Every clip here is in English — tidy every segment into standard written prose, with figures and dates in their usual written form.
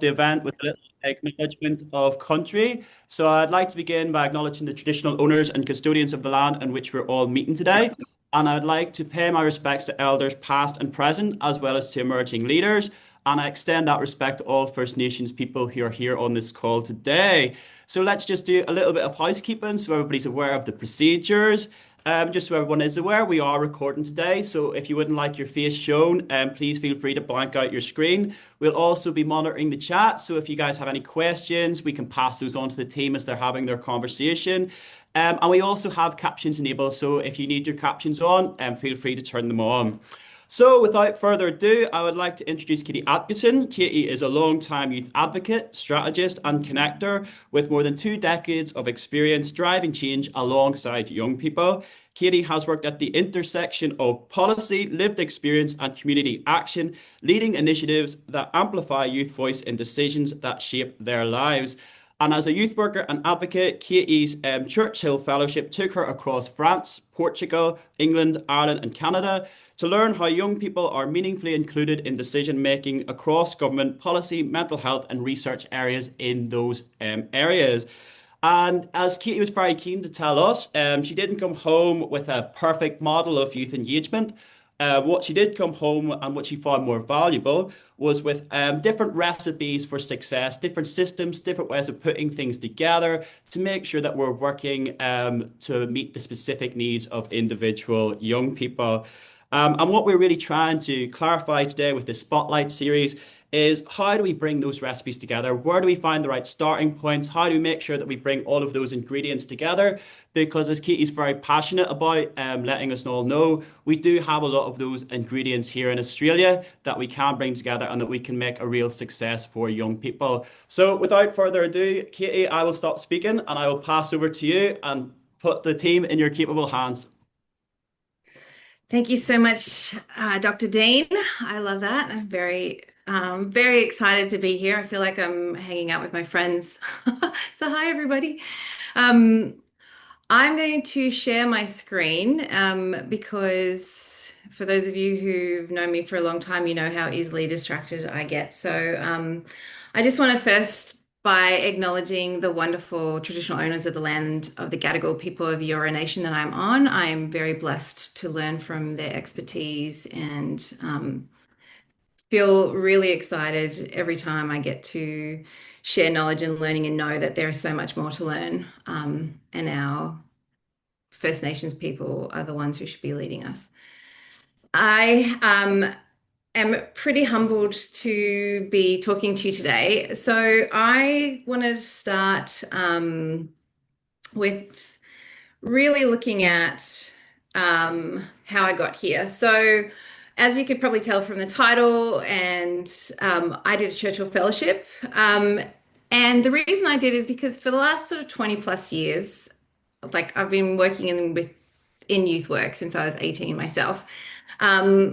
the event with a little acknowledgement of country. So I'd like to begin by acknowledging the traditional owners and custodians of the land on which we're all meeting today. And I'd like to pay my respects to elders past and present, as well as to emerging leaders. And I extend that respect to all First Nations people who are here on this call today. So let's just do a little bit of housekeeping so everybody's aware of the procedures. Just so everyone is aware, we are recording today. So if you wouldn't like your face shown, please feel free to blank out your screen. We'll also be monitoring the chat. So if you guys have any questions, we can pass those on to the team as they're having their conversation. And we also have captions enabled. So if you need your captions on, feel free to turn them on. So, without further ado, I would like to introduce Katie Acheson. Katie is a long-time youth advocate, strategist, and connector with more than 2 decades of experience driving change alongside young people. Katie has worked at the intersection of policy, lived experience, and community action, leading initiatives that amplify youth voice in decisions that shape their lives. And as a youth worker and advocate, Katie's Churchill Fellowship took her across France, Portugal, England, Ireland, and Canada to learn how young people are meaningfully included in decision making across government policy, mental health, and research areas in those areas. And as Katie was very keen to tell us, she didn't come home with a perfect model of youth engagement. What she did come home and what she found more valuable was with different recipes for success, different systems, different ways of putting things together to make sure that we're working to meet the specific needs of individual young people. And what we're really trying to clarify today with this Spotlight series is how do we bring those recipes together? Where do we find the right starting points? How do we make sure that we bring all of those ingredients together? Because as Katie's very passionate about letting us all know, we do have a lot of those ingredients here in Australia that we can bring together and that we can make a real success for young people. So without further ado, Katie, I will stop speaking and I will pass over to you and put the team in your capable hands. Thank you so much, Dr. Dean. I love that. I'm very excited to be here. I feel like I'm hanging out with my friends. So, hi, everybody. Um, I'm going to share my screen because for those of you who've known me for a long time, you know how easily distracted I get. So I just want to first by acknowledging the wonderful traditional owners of the land of the Gadigal people of the Eora Nation that I'm on. I am very blessed to learn from their expertise and feel really excited every time I get to share knowledge and learning and know that there is so much more to learn. And our First Nations people are the ones who should be leading us. I am pretty humbled to be talking to you today. So I want to start with really looking at how I got here. So as you could probably tell from the title, and I did a Churchill Fellowship. And the reason I did is because for the last sort of 20 plus years, like I've been working in youth work since I was 18 myself,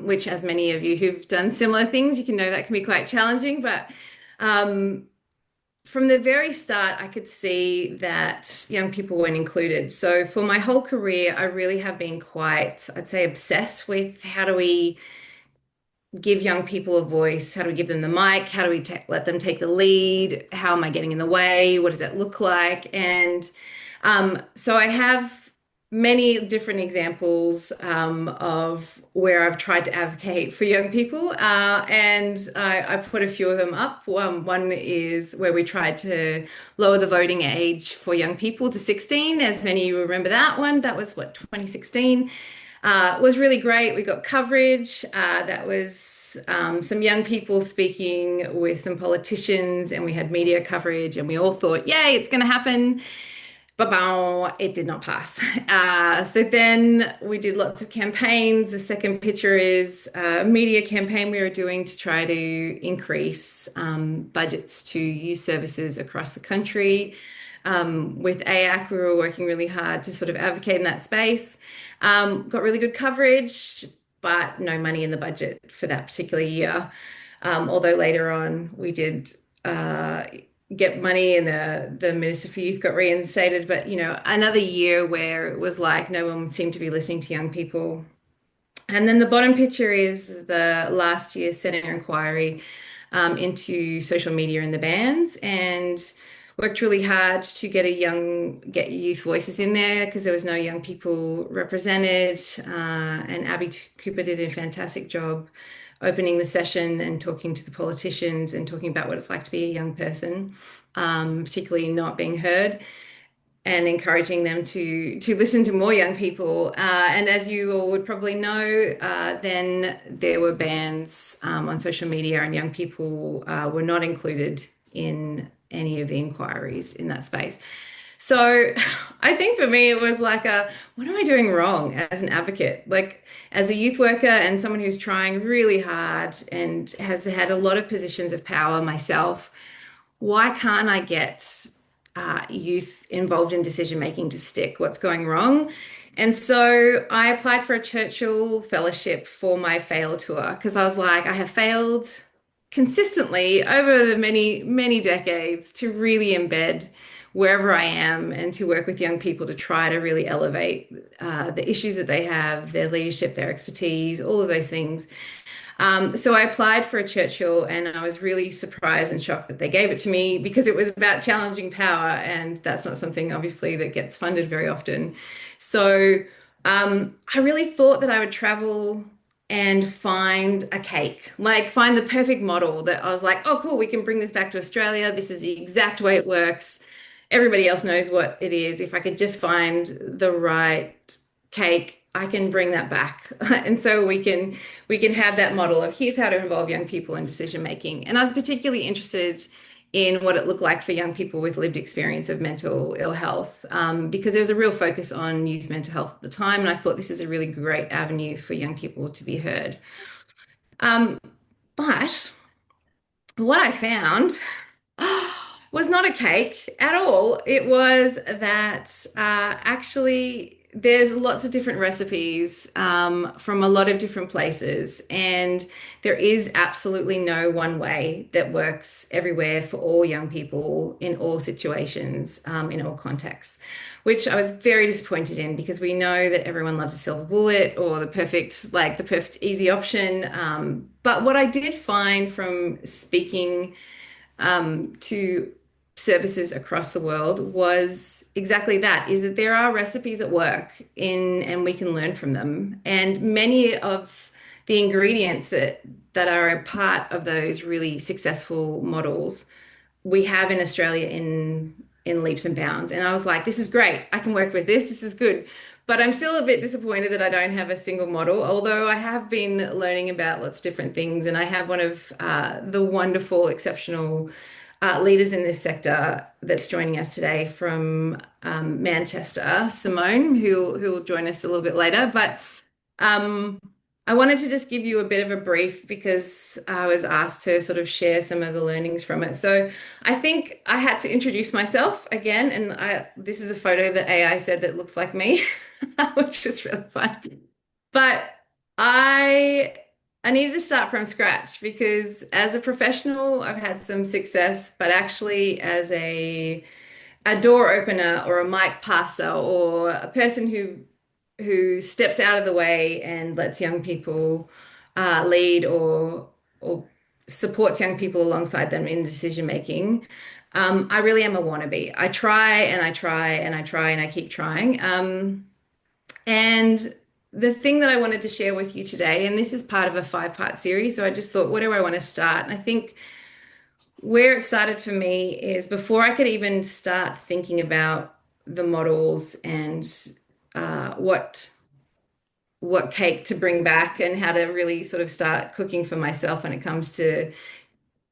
which as many of you who've done similar things, you can know that can be quite challenging. But um, from the very start, I could see that young people weren't included. So for my whole career, I really have been quite, I'd say, obsessed with how do we give young people a voice? How do we give them the mic? How do we let them take the lead? How am I getting in the way? What does that look like? And so I have many different examples of where I've tried to advocate for young people, and I put a few of them up. One is where we tried to lower the voting age for young people to 16. As many of you remember that one, that was what, 2016. It was really great. We got coverage. That was some young people speaking with some politicians, and we had media coverage, and we all thought, yay, it's going to happen. But it did not pass. So then we did lots of campaigns. The second picture is a media campaign we were doing to try to increase budgets to youth services across the country. With AYAC, we were working really hard to sort of advocate in that space. Got really good coverage, but no money in the budget for that particular year. Although later on we did get money and the Minister for Youth got reinstated. But, you know, another year where it was like no one seemed to be listening to young people. And then the bottom picture is the last year's Senate inquiry into social media and the bands, and worked really hard to get youth voices in there because there was no young people represented. And Cooper did a fantastic job opening the session and talking to the politicians and talking about what it's like to be a young person, particularly not being heard, and encouraging them to listen to more young people. And as you all would probably know, then there were bans on social media, and young people were not included in any of the inquiries in that space. So I think for me, it was like what am I doing wrong as an advocate? Like as a youth worker and someone who's trying really hard and has had a lot of positions of power myself, why can't I get youth involved in decision making to stick? What's going wrong? And so I applied for a Churchill fellowship for my fail tour because I was like, I have failed consistently over the many, many decades to really embed wherever I am and to work with young people to try to really elevate the issues that they have, their leadership, their expertise, all of those things. So I applied for a Churchill, and I was really surprised and shocked that they gave it to me because it was about challenging power, and that's not something obviously that gets funded very often. So I really thought that I would travel and find a cake, like find the perfect model that I was like, oh, cool, we can bring this back to Australia. This is the exact way it works. Everybody else knows what it is. If I could just find the right cake, I can bring that back. And so we can have that model of here's how to involve young people in decision making. And I was particularly interested in what it looked like for young people with lived experience of mental ill health, because there was a real focus on youth mental health at the time. And I thought this is a really great avenue for young people to be heard. Um, but what I found was not a cake at all. It was that actually there's lots of different recipes from a lot of different places, and there is absolutely no one way that works everywhere for all young people in all situations, in all contexts, which I was very disappointed in because we know that everyone loves a silver bullet or the perfect easy option. But what I did find from speaking to services across the world was exactly that, is that there are recipes at work in and we can learn from them. And many of the ingredients that are a part of those really successful models we have in Australia in leaps and bounds. And I was like, this is great. I can work with this. This is good. But I'm still a bit disappointed that I don't have a single model, although I have been learning about lots of different things. And I have one of the wonderful, exceptional leaders in this sector that's joining us today from Manchester, Simone, who will join us a little bit later. But um, I wanted to just give you a bit of a brief because I was asked to sort of share some of the learnings from it. So I think I had to introduce myself again, and this is a photo that AI said that looks like me, which is really fun. But I I needed to start from scratch because as a professional, I've had some success, but actually as a door opener or a mic passer or a person who steps out of the way and lets young people lead or supports young people alongside them in decision making. I really am a wannabe. I try and I try and I try and I keep trying. And the thing that I wanted to share with you today, and this is part of a five-part series, so I just thought, where do I want to start? And I think where it started for me is before I could even start thinking about the models and what cake to bring back and how to really sort of start cooking for myself when it comes to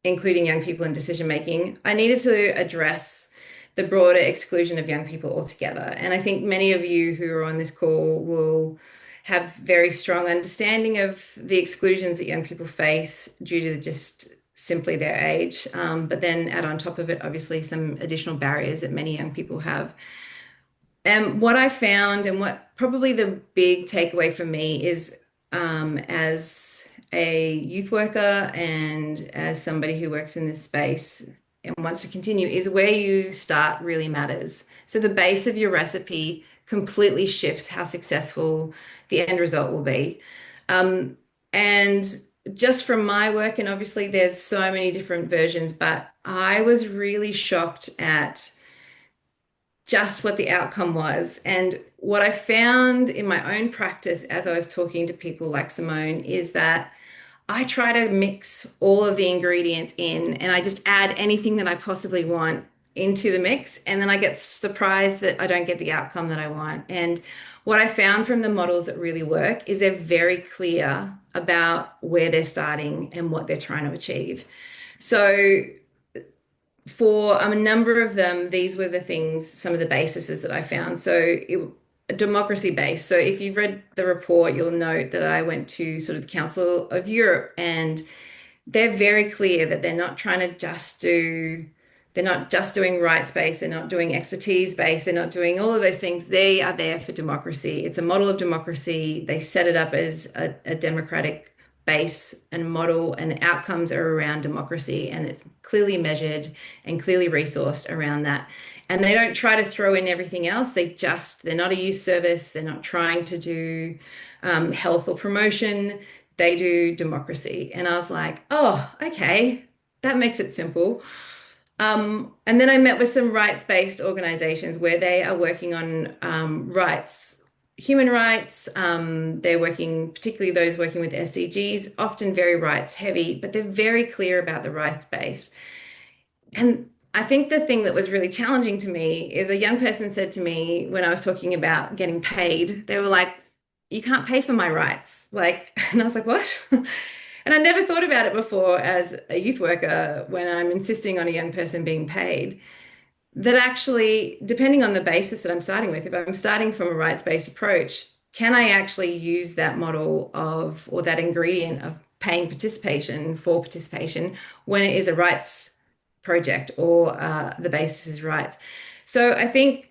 including young people in decision making, I needed to address the broader exclusion of young people altogether. And I think many of you who are on this call will have very strong understanding of the exclusions that young people face due to just simply their age. But then add on top of it, obviously, some additional barriers that many young people have. And what I found, and what probably the big takeaway for me is, as a youth worker and as somebody who works in this space and wants to continue, is where you start really matters. So the base of your recipe completely shifts how successful the end result will be. And just from my work, and obviously there's so many different versions, but I was really shocked at just what the outcome was. And what I found in my own practice as I was talking to people like Simone is that I try to mix all of the ingredients in and I just add anything that I possibly want into the mix. And then I get surprised that I don't get the outcome that I want. And what I found from the models that really work is they're very clear about where they're starting and what they're trying to achieve. So for a number of them, these were the things, some of the bases that I found. Democracy based. So if you've read the report, you'll note that I went to sort of the Council of Europe, and they're very clear that they're not just doing rights based, they're not doing expertise based, they're not doing all of those things. They are there for democracy. It's a model of democracy. They set it up as a democratic base and model, and the outcomes are around democracy, and it's clearly measured and clearly resourced around that. And they don't try to throw in everything else. They're not a youth service. They're not trying to do health or promotion. They do democracy. And I was like, oh, okay, that makes it simple. And then I met with some rights-based organizations where they are working on rights, human rights. They're working, particularly those working with SDGs, often very rights heavy, but they're very clear about the rights base. And I think the thing that was really challenging to me is a young person said to me when I was talking about getting paid, they were like, you can't pay for my rights. Like, and I was like, what? And I never thought about it before as a youth worker when I'm insisting on a young person being paid. That actually, depending on the basis that I'm starting with, if I'm starting from a rights-based approach, can I actually use that model of, or that ingredient of paying participation for participation when it is a rights project or the basis is rights? So I think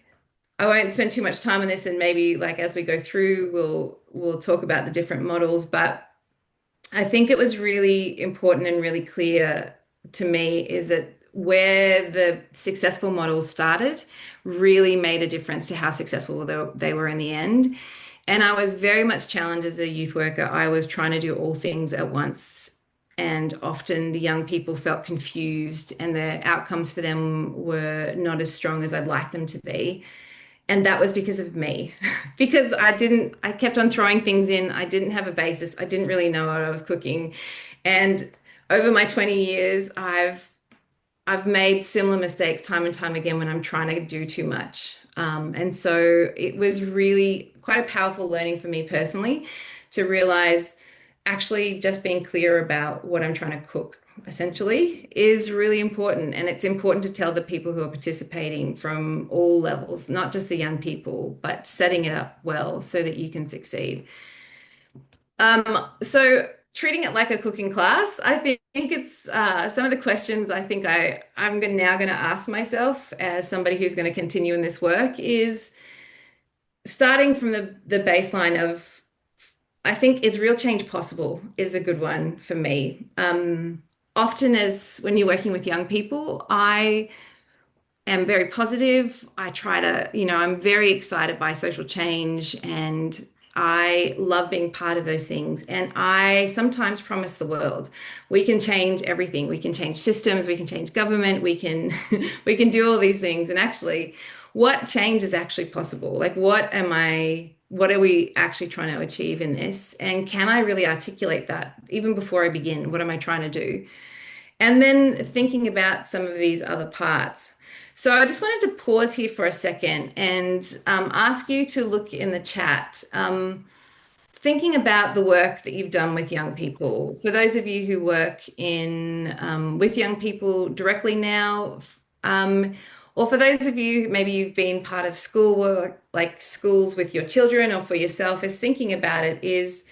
I won't spend too much time on this, and maybe like as we go through, we'll talk about the different models. But I think it was really important and really clear to me is that where the successful models started really made a difference to how successful they were in the end. And I was very much challenged as a youth worker. I was trying to do all things at once. And often the young people felt confused, and the outcomes for them were not as strong as I'd like them to be. And that was because of me, because I kept on throwing things in. I didn't have a basis. I didn't really know what I was cooking. And over my 20 years, I've made similar mistakes time and time again when I'm trying to do too much. And so it was really quite a powerful learning for me personally to realize actually just being clear about what I'm trying to cook essentially is really important. And it's important to tell the people who are participating from all levels, not just the young people, but setting it up well so that you can succeed. So treating it like a cooking class, I think it's some of the questions I think now going to ask myself as somebody who's going to continue in this work is starting from the baseline of I think is real change possible is a good one for me. Often as when you're working with young people, I am very positive. I try to, I'm very excited by social change and I love being part of those things. And I sometimes promise the world we can change everything. We can change systems, we can change government, we can we can do all these things. And actually, what change is actually possible? Like what are we actually trying to achieve in this? And can I really articulate that even before I begin? What am I trying to do? And then thinking about some of these other parts. So I just wanted to pause here for a second and ask you to look in the chat, thinking about the work that you've done with young people. For those of you who work in with young people directly now, or for those of you maybe you've been part of school work, like schools with your children or for yourself, is thinking about it is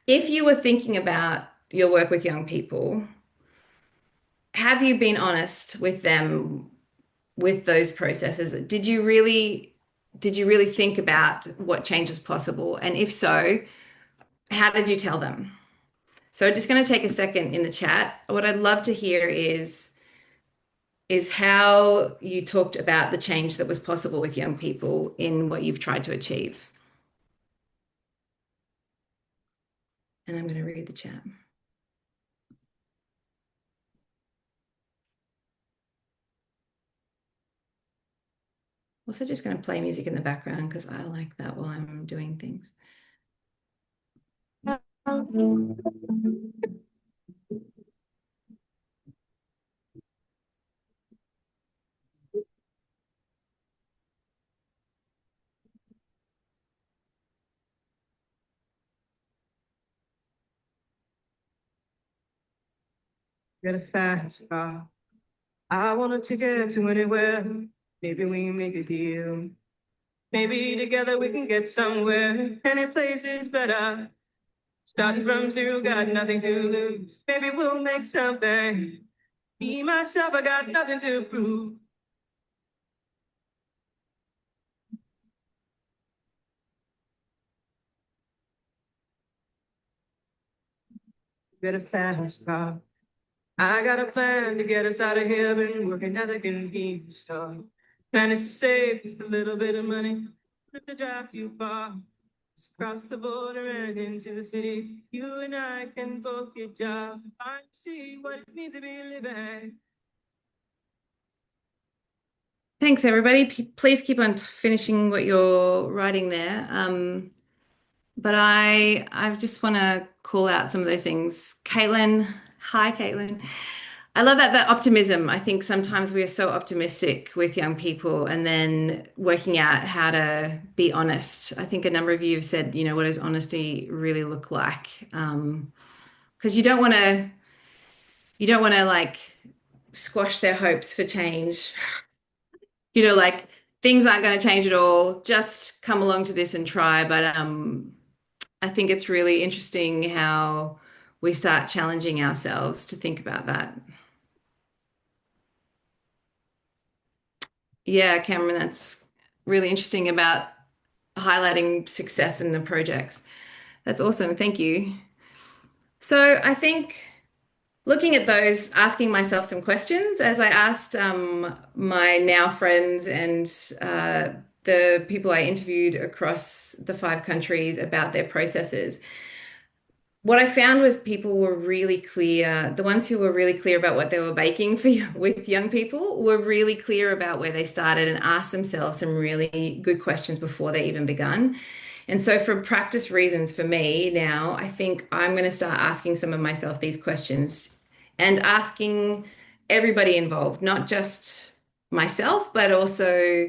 if you were thinking about your work with young people, have you been honest with them with those processes? Did you really think about what change is possible? And if so, how did you tell them? So just going to take a second in the chat. What I'd love to hear is how you talked about the change that was possible with young people in what you've tried to achieve. And I'm going to read the chat. Also just going to play music in the background because I like that while I'm doing things. Get a fast car. I want a ticket to anywhere. Maybe we make a deal. Maybe together we can get somewhere. Any place is better. Starting from zero, got nothing to lose. Maybe we'll make something. Me, myself, I got nothing to prove. Get a fast car. I got a plan to get us out of here. Been working at the convenience store. Plan is to save just a little bit of money. Not to drive too far. Just cross the border and into the city. You and I can both get jobs. I see what it means to be living. Thanks, everybody. Please keep on finishing what you're writing there. But I just want to call out some of those things. Caitlin, hi, Caitlin. I love that optimism. I think sometimes we are so optimistic with young people and then working out how to be honest. I think a number of you have said, what does honesty really look like? Because you don't want to like squash their hopes for change. Like things aren't going to change at all. Just come along to this and try. But I think it's really interesting how we start challenging ourselves to think about that. Yeah, Cameron, that's really interesting about highlighting success in the projects. That's awesome. Thank you. So I think looking at those, asking myself some questions as I asked my now friends and the people I interviewed across the 5 countries about their processes. What I found was people were really clear. The ones who were really clear about what they were baking for with young people were really clear about where they started and asked themselves some really good questions before they even begun. And so, for practice reasons for me now, I think I'm going to start asking some of myself these questions and asking everybody involved, not just myself, but also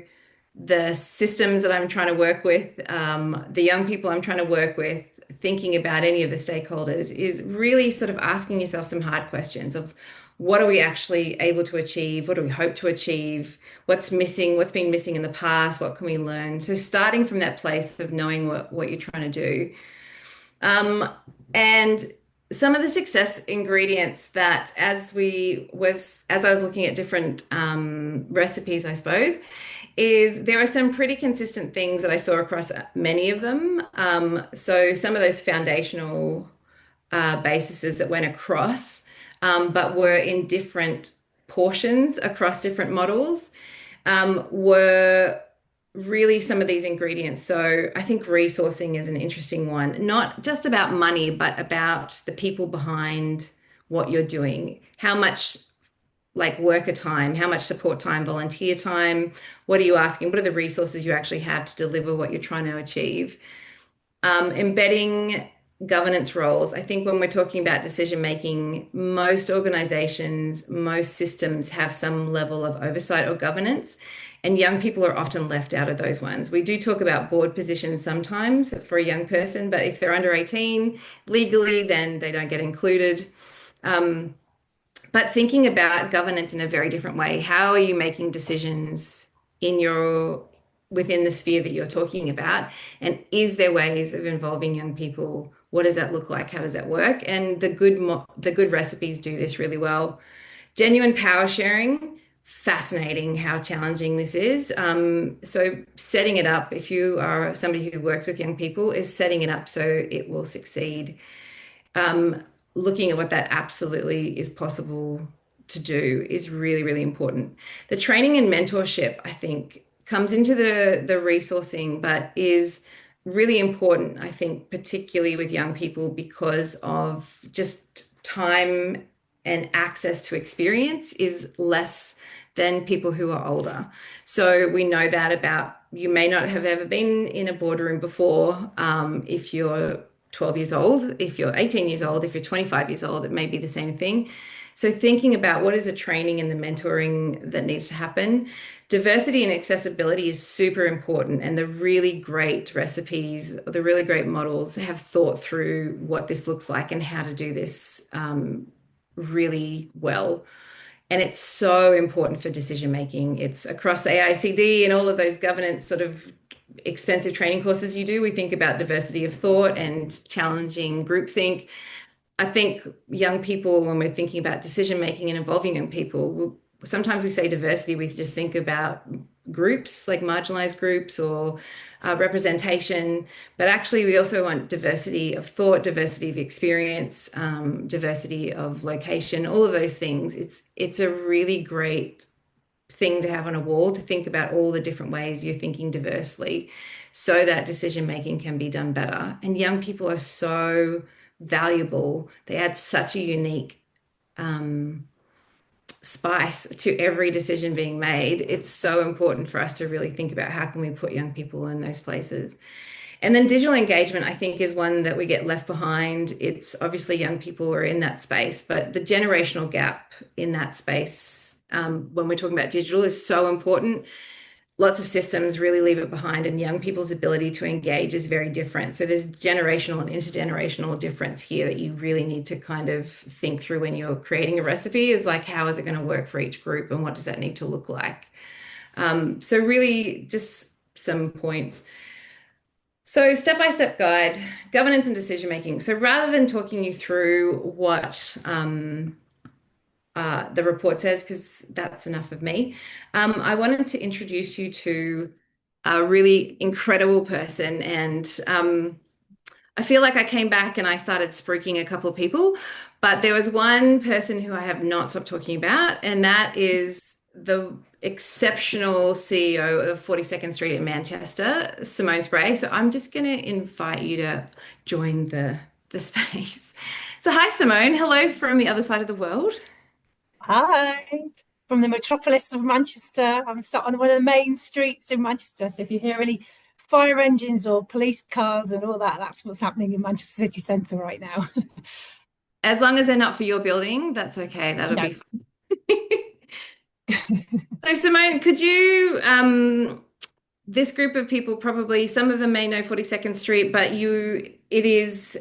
the systems that I'm trying to work with, the young people I'm trying to work with, thinking about any of the stakeholders is really sort of asking yourself some hard questions of what are we actually able to achieve? What do we hope to achieve? What's missing? What's been missing in the past? What can we learn? So starting from that place of knowing what you're trying to do. And some of the success ingredients that as I was looking at different recipes, I suppose, is there are some pretty consistent things that I saw across many of them. So some of those foundational bases that went across, but were in different portions across different models, were really some of these ingredients. So I think resourcing is an interesting one, not just about money, but about the people behind what you're doing. How much like worker time, how much support time, volunteer time, what are you asking? What are the resources you actually have to deliver what you're trying to achieve? Embedding governance roles. I think when we're talking about decision making, most organizations, most systems have some level of oversight or governance, and young people are often left out of those ones. We do talk about board positions sometimes for a young person, but if they're under 18 legally, then they don't get included. But thinking about governance in a very different way. How are you making decisions in within the sphere that you're talking about? And is there ways of involving young people? What does that look like? How does that work? And the good recipes do this really well. Genuine power sharing, fascinating how challenging this is. So setting it up, if you are somebody who works with young people, is setting it up so it will succeed. Looking at what that absolutely is possible to do is really, really important. The training and mentorship, I think, comes into the resourcing, but is really important, I think, particularly with young people because of just time and access to experience is less than people who are older. So we know that about you may not have ever been in a boardroom before. If you're 12 years old, if you're 18 years old, if you're 25 years old, it may be the same thing. So thinking about what is the training and the mentoring that needs to happen. Diversity and accessibility is super important, and the really great recipes, the really great models have thought through what this looks like and how to do this really well. And it's so important for decision making. It's across the AICD and all of those governance sort of expensive training courses you do. We think about diversity of thought and challenging groupthink. I think young people, when we're thinking about decision making and involving young people, sometimes we say diversity, we just think about groups like marginalized groups or representation, but actually we also want diversity of thought, diversity of experience, diversity of location, all of those things. It's a really great thing to have on a wall to think about all the different ways you're thinking diversely so that decision making can be done better. And young people are so valuable. They add such a unique spice to every decision being made. It's so important for us to really think about how can we put young people in those places. And then digital engagement, I think, is one that we get left behind. It's obviously young people are in that space, but the generational gap in that space, when we're talking about digital, is so important. Lots of systems really leave it behind, and young people's ability to engage is very different. So there's generational and intergenerational difference here that you really need to kind of think through when you're creating a recipe, is like, how is it going to work for each group and what does that need to look like? So really just some points. So step-by-step guide, governance and decision making. So rather than talking you through what the report says, because that's enough of me. I wanted to introduce you to a really incredible person. And I feel like I came back and I started spruiking a couple of people, but there was one person who I have not stopped talking about, and that is the exceptional CEO of 42nd Street in Manchester, Simone Spray. So I'm just going to invite you to join the space. So hi, Simone. Hello from the other side of the world. Hi, from the metropolis of Manchester. I'm sat on one of the main streets in Manchester. So if you hear any fire engines or police cars and all that, that's what's happening in Manchester city centre right now. As long as they're not for your building, that's okay. That'll be fine. So Simone, could you, this group of people, probably some of them may know 42nd Street, but it is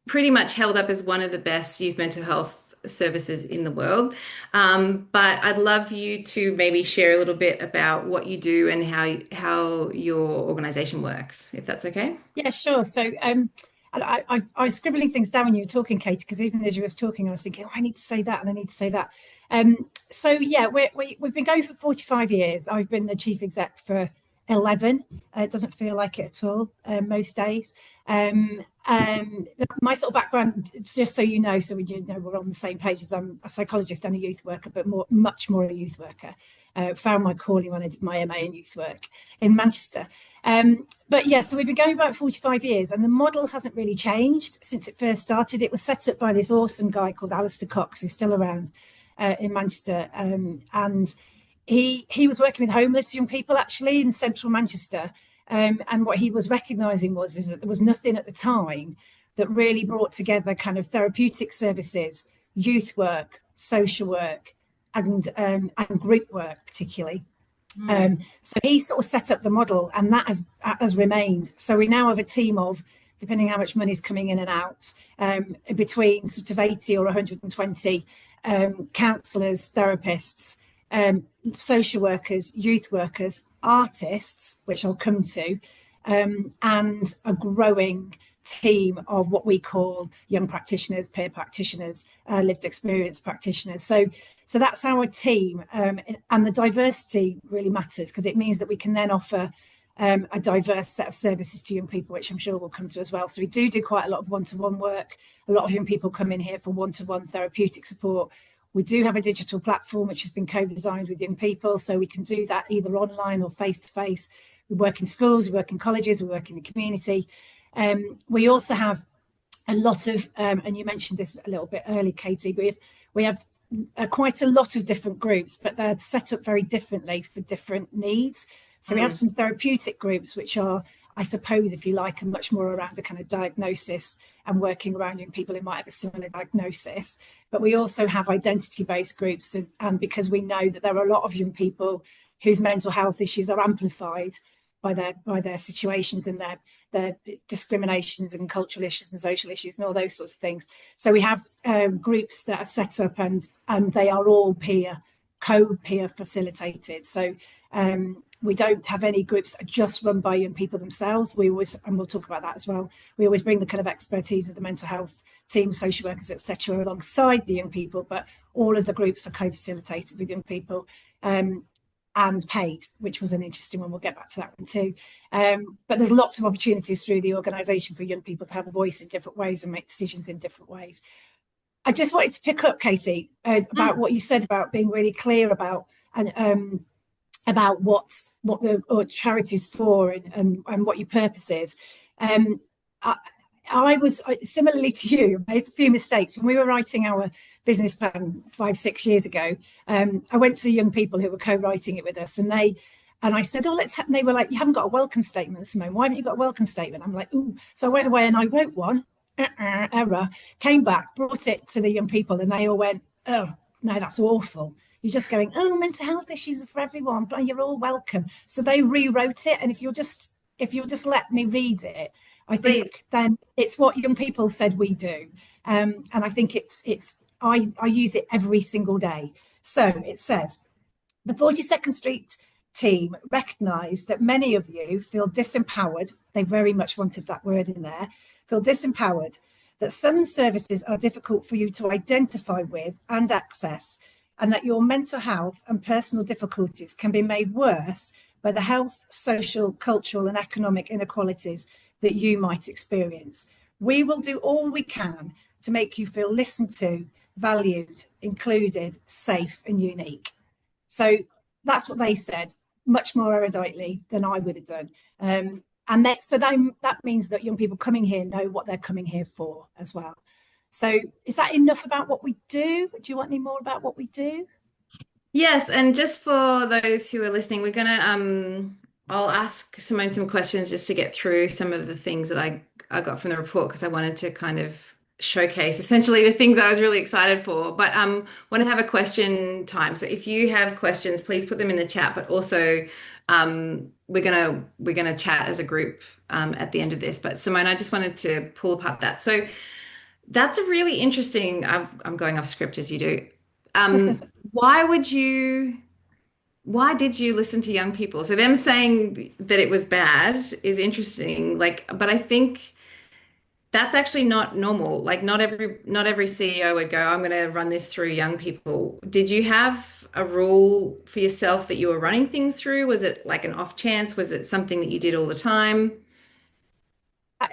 pretty much held up as one of the best youth mental health services in the world. But I'd love you to maybe share a little bit about what you do and how your organization works, if that's okay. Yeah, sure. So I was scribbling things down when you were talking, Katie, because even as you were talking, I was thinking, oh, I need to say that and I need to say that. So yeah, we've been going for 45 years. I've been the chief exec for 11. It doesn't feel like it at all most days. My sort of background, just so you know, so you know we're on the same page, as I'm a psychologist and a youth worker, but much more a youth worker. Found my calling when I did my MA in youth work in Manchester. But yeah, so we've been going about 45 years, and the model hasn't really changed since it first started. It was set up by this awesome guy called Alistair Cox, who's still around in Manchester, and he was working with homeless young people actually in central Manchester. And what he was recognising is that there was nothing at the time that really brought together kind of therapeutic services, youth work, social work, and group work particularly. So he sort of set up the model, and that has remained. So we now have a team of, depending how much money is coming in and out, between sort of 80 or 120 counsellors, therapists, social workers, youth workers, artists, which I'll come to, and a growing team of what we call young practitioners, peer practitioners, lived experience practitioners. So that's our team, and the diversity really matters because it means that we can then offer a diverse set of services to young people, which I'm sure we'll come to as well. So we do quite a lot of one-to-one work. A lot of young people come in here for one-to-one therapeutic support. We do have a digital platform which has been co-designed with young people, so we can do that either online or face-to-face. we work in schools, we work in colleges, we work in the community. We also have a lot of, and you mentioned this a little bit early, Katie, we have quite a lot of different groups, but they're set up very differently for different needs. So we have some therapeutic groups, which are, I suppose, if you like, are much more around a kind of diagnosis and working around young people who might have a similar diagnosis. But we also have identity-based groups, and because we know that there are a lot of young people whose mental health issues are amplified by their situations and their discriminations and cultural issues and social issues and all those sorts of things. So we have groups that are set up, and they are all co-peer facilitated. So we don't have any groups that are just run by young people themselves. We always, and we'll talk about that as well, we always bring the kind of expertise of the mental health team, social workers, etc., alongside the young people, but all of the groups are co-facilitated with young people. And paid, which was an interesting one. We'll get back to that one too. But there's lots of opportunities through the organisation for young people to have a voice in different ways and make decisions in different ways. I just wanted to pick up, Katie, about what you said about being really clear about and about what the charity is for and what your purpose is. I was similarly to you, made a few mistakes when we were writing our business plan 5-6 years ago. I went to young people who were co-writing it with us, and I said, "Oh, let's." And they were like, "You haven't got a welcome statement, Simone. Why haven't you got a welcome statement?" I'm like, "Ooh." So I went away and I wrote one. Error. Came back, brought it to the young people, and they all went, "Oh, no, that's awful. You're just going, oh, mental health issues are for everyone, but you're all welcome." So they rewrote it, and if you'll just let me read it, I think Please. then it's what young people said we do, and I think I use it every single day. So it says, the 42nd Street team recognise that many of you feel disempowered. They very much wanted that word in there. Feel disempowered, that some services are difficult for you to identify with and access, and that your mental health and personal difficulties can be made worse by the health, social, cultural and economic inequalities that you might experience. We will do all we can to make you feel listened to, valued, included, safe and unique. So that's what they said, much more eruditely than I would have done. And that means that young people coming here know what they're coming here for as well. So is that enough about what we do? Do you want any more about what we do? Yes, and just for those who are listening, we're gonna I'll ask Simone some questions just to get through some of the things that I got from the report, because I wanted to kind of showcase essentially the things I was really excited for. But want to have a question time. So if you have questions, please put them in the chat. But also we're gonna chat as a group at the end of this. But Simone, I just wanted to pull apart that. So that's a really interesting. I'm going off script as you do. Why did you listen to young people? So them saying that it was bad is interesting. But I think that's actually not normal. Like not every CEO would go, I'm going to run this through young people. Did you have a rule for yourself that you were running things through? Was it like an off chance? Was it something that you did all the time?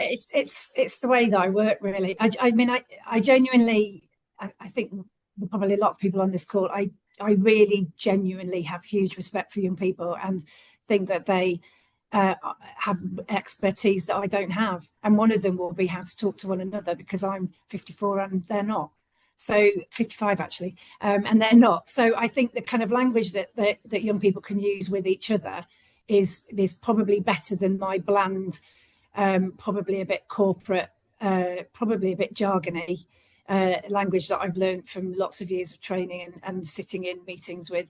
It's the way that I work, really. I mean, I genuinely, I think probably a lot of people on this call, I really genuinely have huge respect for young people and think that they have expertise that I don't have. And one of them will be how to talk to one another, because I'm 54 and they're not. So 55 actually, and they're not. So I think the kind of language that young people can use with each other is probably better than my bland, probably a bit corporate, probably a bit jargony language that I've learned from lots of years of training and sitting in meetings with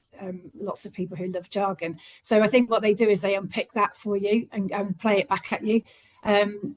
lots of people who love jargon. So I think what they do is they unpick that for you and play it back at you. And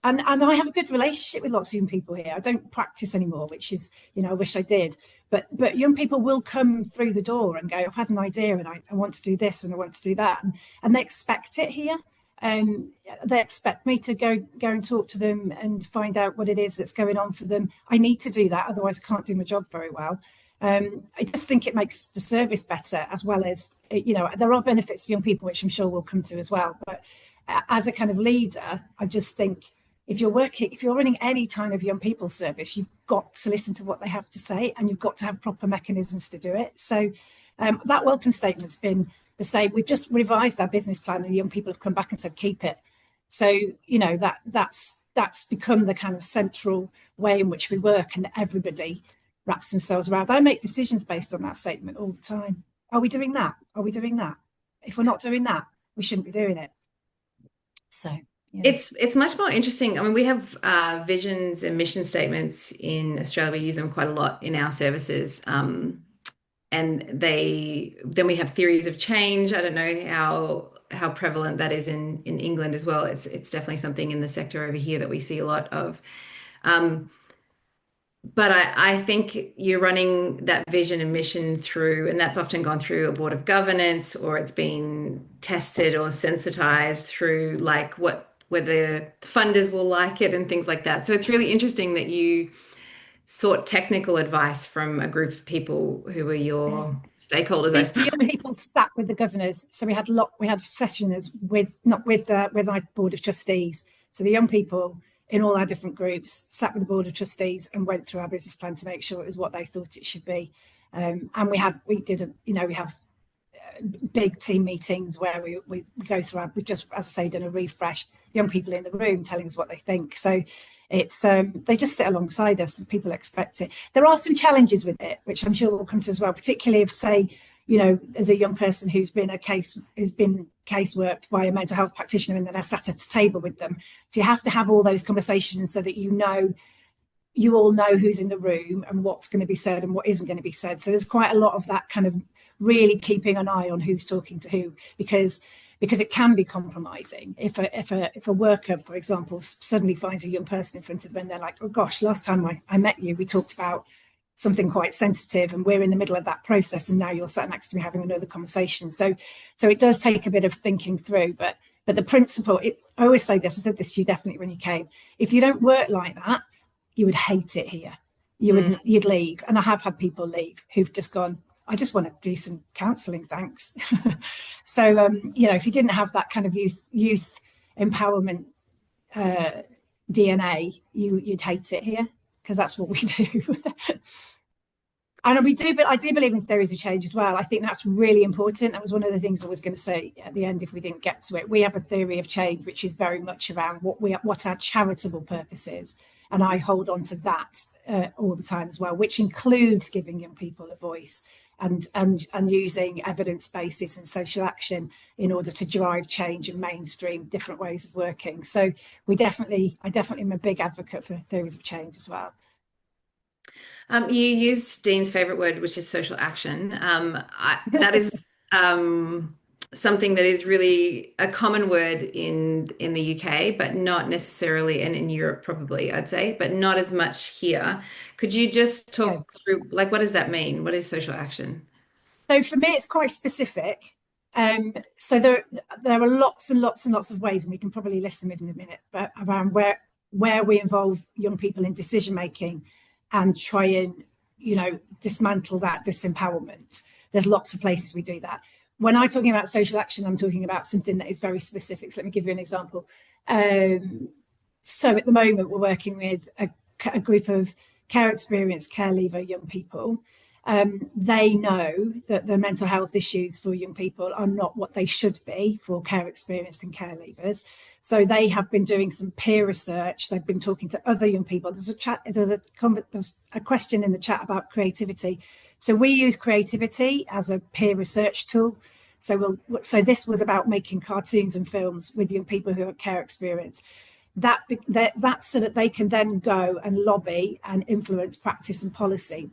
I have a good relationship with lots of young people here. I don't practice anymore, which is, I wish I did. But young people will come through the door and go, I've had an idea and I want to do this and I want to do that. And they expect it here. They expect me to go and talk to them and find out what it is that's going on for them. I need to do that, otherwise I can't do my job very well. I just think it makes the service better, as well as, there are benefits for young people, which I'm sure we'll come to as well. But as a kind of leader, I just think if you're running any kind of young people's service, you've got to listen to what they have to say, and you've got to have proper mechanisms to do it. So that welcome statement's been the same. We've just revised our business plan, and young people have come back and said keep it. So that's become the kind of central way in which we work, and everybody wraps themselves around. I make decisions based on that statement all the time. Are we doing that? Are we doing that? If we're not doing that, we shouldn't be doing it. So yeah. It's much more interesting. I mean, we have visions and mission statements in Australia. We use them quite a lot in our services. And then we have theories of change. I don't know how prevalent that is in England as well. It's definitely something in the sector over here that we see a lot of. But I think you're running that vision and mission through, and that's often gone through a board of governance, or it's been tested or sensitized through like whether funders will like it and things like that. So it's really interesting that you sought technical advice from a group of people who were your stakeholders, I suppose. Young people sat with the governors. So we had sessions with my board of trustees. So the young people in all our different groups sat with the board of trustees and went through our business plan to make sure it was what they thought it should be. And we have big team meetings where we go through we've just, as I say, done a refresh, young people in the room telling us what they think. So it's they just sit alongside us and people expect it. There are some challenges with it, which I'm sure will come to as well, particularly if, say, as a young person who's been caseworked by a mental health practitioner and then I sat at a table with them. So you have to have all those conversations so that you all know who's in the room and what's going to be said and what isn't going to be said. So there's quite a lot of that kind of really keeping an eye on who's talking to who, because it can be compromising. If a worker, for example, suddenly finds a young person in front of them and they're like, oh gosh, last time I met you, we talked about something quite sensitive and we're in the middle of that process and now you're sat next to me having another conversation. So it does take a bit of thinking through, but the principle, I always say this, I said this to you definitely when you came, if you don't work like that, you would hate it here. You'd leave. And I have had people leave who've just gone, I just want to do some counselling, thanks. So, if you didn't have that kind of youth empowerment DNA, you'd hate it here, because that's what we do. And I do believe in theories of change as well. I think that's really important. That was one of the things I was going to say at the end if we didn't get to it. We have a theory of change, which is very much around what our charitable purpose is. And I hold on to that all the time as well, which includes giving young people a voice and using evidence bases and social action in order to drive change and mainstream different ways of working. So I definitely am a big advocate for theories of change as well. You used Dean's favorite word, which is social action. That is something that is really a common word in the UK, but not necessarily, and in Europe probably, I'd say, but not as much here. Could you just talk through, like, what does that mean? What is social action? So for me, it's quite specific. So there are lots and lots and lots of ways, and we can probably list them in a minute, but around where we involve young people in decision making and try and dismantle that disempowerment. There's lots of places we do that. When I'm talking about social action, I'm talking about something that is very specific. So let me give you an example. So at the moment, we're working with a group of care experienced care leaver young people. They know that the mental health issues for young people are not what they should be for care experienced and care leavers. So they have been doing some peer research. They've been talking to other young people. There's a question in the chat about creativity. So we use creativity as a peer research tool. So this was about making cartoons and films with young people who are care experienced. That's so that they can then go and lobby and influence practice and policy.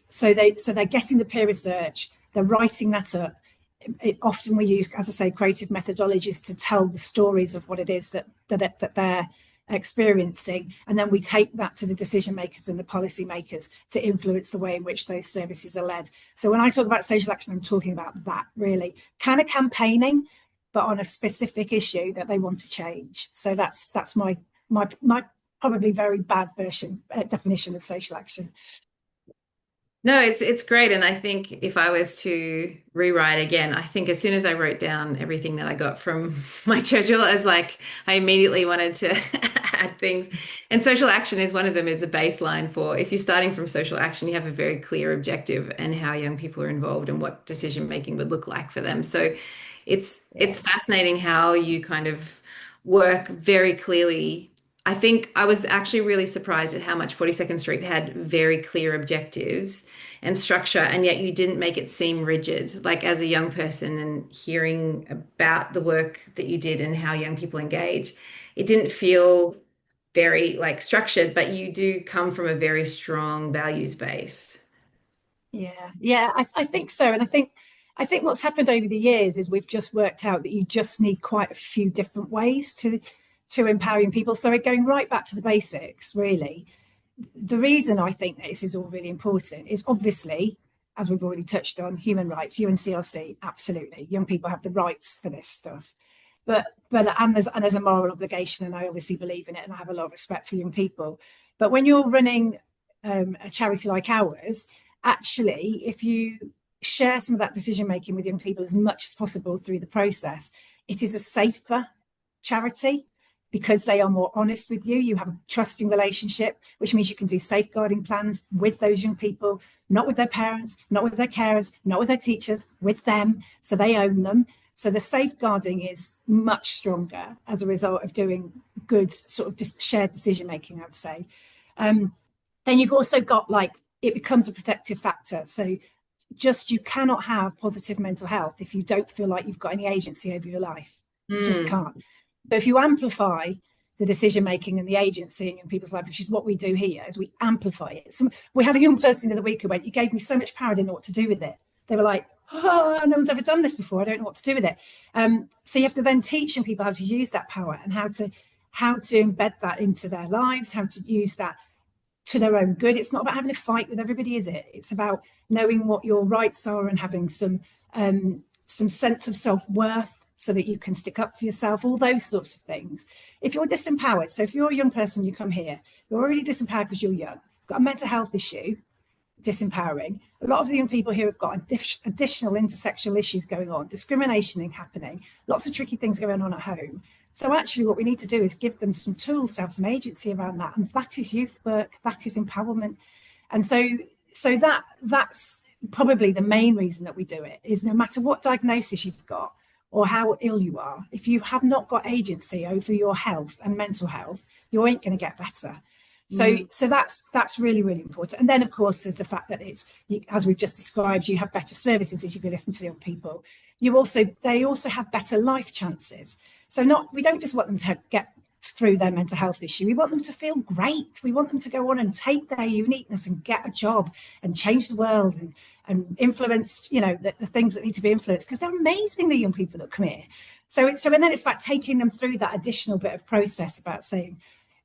So they're getting the peer research, they're writing that up. Often we use, as I say, creative methodologies to tell the stories of what it is that they're experiencing, and then we take that to the decision makers and the policy makers to influence the way in which those services are led. So when I talk about social action, I'm talking about that, really kind of campaigning, but on a specific issue that they want to change. So that's my probably very bad definition of social action. No, it's great. And I think if I was to rewrite again, I think as soon as I wrote down everything that I got from my Churchill, I was like, I immediately wanted to add things. And social action is one of them, is the baseline for if you're starting from social action, you have a very clear objective and how young people are involved and what decision making would look like for them. So it's Yeah. fascinating how you kind of work very clearly. I think I was actually really surprised at how much 42nd Street had very clear objectives and structure, and yet you didn't make it seem rigid. Like as a young person and hearing about the work that you did and how young people engage, it didn't feel very like structured, but you do come from a very strong values base. I think so. And I think what's happened over the years is we've just worked out that you just need quite a few different ways to empowering people. So going right back to the basics, really, the reason I think that this is all really important is obviously, as we've already touched on, human rights, UNCRC, absolutely. Young people have the rights for this stuff. But there's a moral obligation, and I obviously believe in it, and I have a lot of respect for young people. But when you're running a charity like ours, actually, if you share some of that decision making with young people as much as possible through the process, it is a safer charity because they are more honest with you. You have a trusting relationship, which means you can do safeguarding plans with those young people, not with their parents, not with their carers, not with their teachers, with them. So they own them. So the safeguarding is much stronger as a result of doing good sort of shared decision making, I would say. Then you've also got like, it becomes a protective factor. So just you cannot have positive mental health if you don't feel like you've got any agency over your life. You just can't. So if you amplify the decision making and the agency in young people's life, which is what we do here, is we amplify it. We had a young person the other week who went, "You gave me so much power, I didn't know what to do with it." They were like, "Oh, no one's ever done this before. I don't know what to do with it." So you have to then teach young people how to use that power and how to embed that into their lives, how to use that to their own good. It's not about having a fight with everybody, is it? It's about knowing what your rights are and having some sense of self-worth so that you can stick up for yourself, all those sorts of things. If you're disempowered, so if you're a young person, you come here, you're already disempowered because you're young, got a mental health issue, disempowering. A lot of the young people here have got additional intersectional issues going on, discrimination happening, lots of tricky things going on at home. So actually what we need to do is give them some tools to have some agency around that. And that is youth work, that is empowerment. And so that's probably the main reason that we do it, is no matter what diagnosis you've got or how ill you are, if you have not got agency over your health and mental health, you ain't going to get better. So that's really, really important. And then, of course, there's the fact that as we've just described, you have better services as you listen to young people. They also have better life chances. So we don't just want them to get through their mental health issue. We want them to feel great. We want them to go on and take their uniqueness and get a job and change the world and influence, the things that need to be influenced, because they're amazing, the young people that come here. And then it's about taking them through that additional bit of process about saying,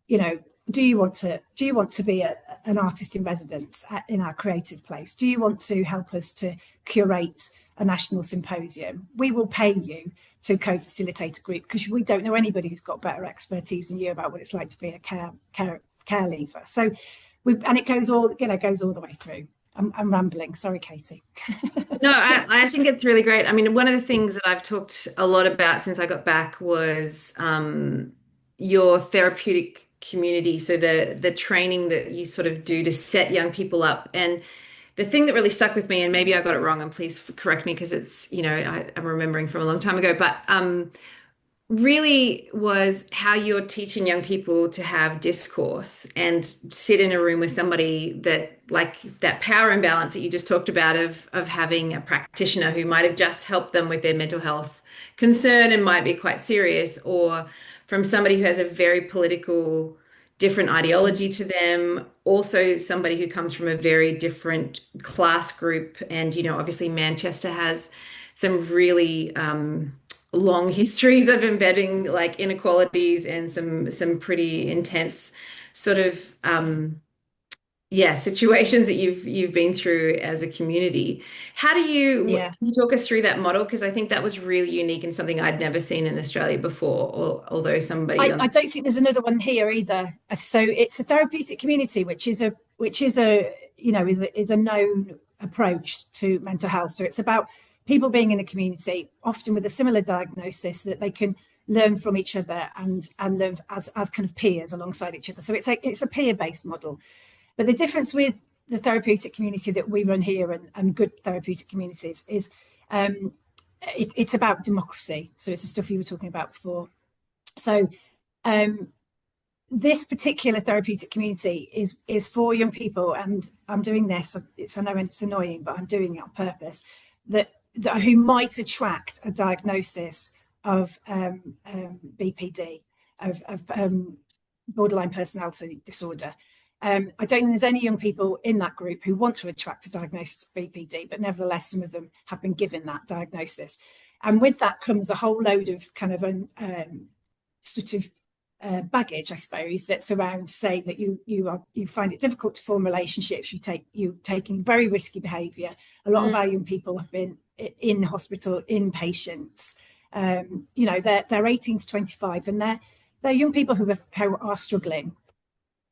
do you want to be an artist in residence in our creative place? Do you want to help us to curate a national symposium? We will pay you to co-facilitate a group because we don't know anybody who's got better expertise than you about what it's like to be a care leaver. So it goes all the way through. I'm rambling. Sorry, Katie. No, I think it's really great. I mean, one of the things that I've talked a lot about since I got back was your therapeutic community. So the training that you sort of do to set young people up. And the thing that really stuck with me, and maybe I got it wrong, and please correct me because it's, I'm remembering from a long time ago, but really was how you're teaching young people to have discourse and sit in a room with somebody that, like that power imbalance that you just talked about of having a practitioner who might have just helped them with their mental health concern and might be quite serious, or from somebody who has a very political different ideology to them, also somebody who comes from a very different class group. And obviously Manchester has some really long histories of embedding like inequalities and some pretty intense sort of situations that you've been through as a community. How do you Yeah. Can you talk us through that model? Because I think that was really unique and something I'd never seen in Australia before, although somebody I don't think there's another one here either. So it's a therapeutic community, which is a is a known approach to mental health. So it's about people being in a community, often with a similar diagnosis, that they can learn from each other and live as kind of peers alongside each other. So it's a peer-based model. But the difference with the therapeutic community that we run here and good therapeutic communities is it's about democracy. So it's the stuff you were talking about before. So this particular therapeutic community is for young people, and I'm doing this. I know it's annoying, but I'm doing it on purpose. That who might attract a diagnosis of BPD, of borderline personality disorder. I don't think there's any young people in that group who want to attract a diagnosis of BPD, but nevertheless, some of them have been given that diagnosis. And with that comes a whole load of kind of sort of baggage, I suppose, that's around saying that you find it difficult to form relationships. You're taking very risky behaviour. A lot of our young people have been in hospital, inpatients. They're 18 to 25, and they're young people who are struggling.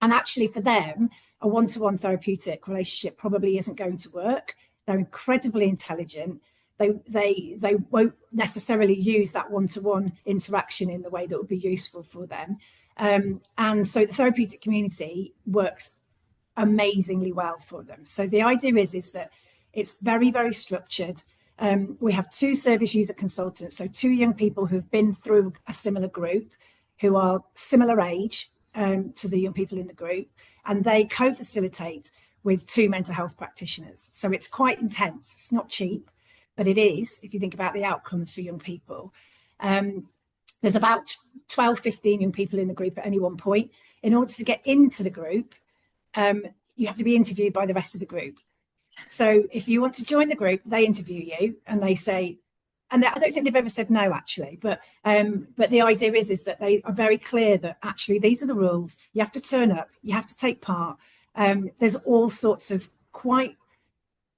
And actually, for them, a one-to-one therapeutic relationship probably isn't going to work. They're incredibly intelligent. They won't necessarily use that one-to-one interaction in the way that would be useful for them. And so the therapeutic community works amazingly well for them. So the idea is that it's very, very structured. We have 2 service user consultants, so 2 young people who've been through a similar group, who are similar age to the young people in the group, and they co-facilitate with 2 mental health practitioners. So it's quite intense. It's not cheap, but it is, if you think about the outcomes for young people. There's about 12, 15 young people in the group at any one point. In order to get into the group, you have to be interviewed by the rest of the group. So if you want to join the group, they interview you and they say, and I don't think they've ever said no, actually, but the idea is that they are very clear that actually these are the rules. You have to turn up, you have to take part. There's all sorts of quite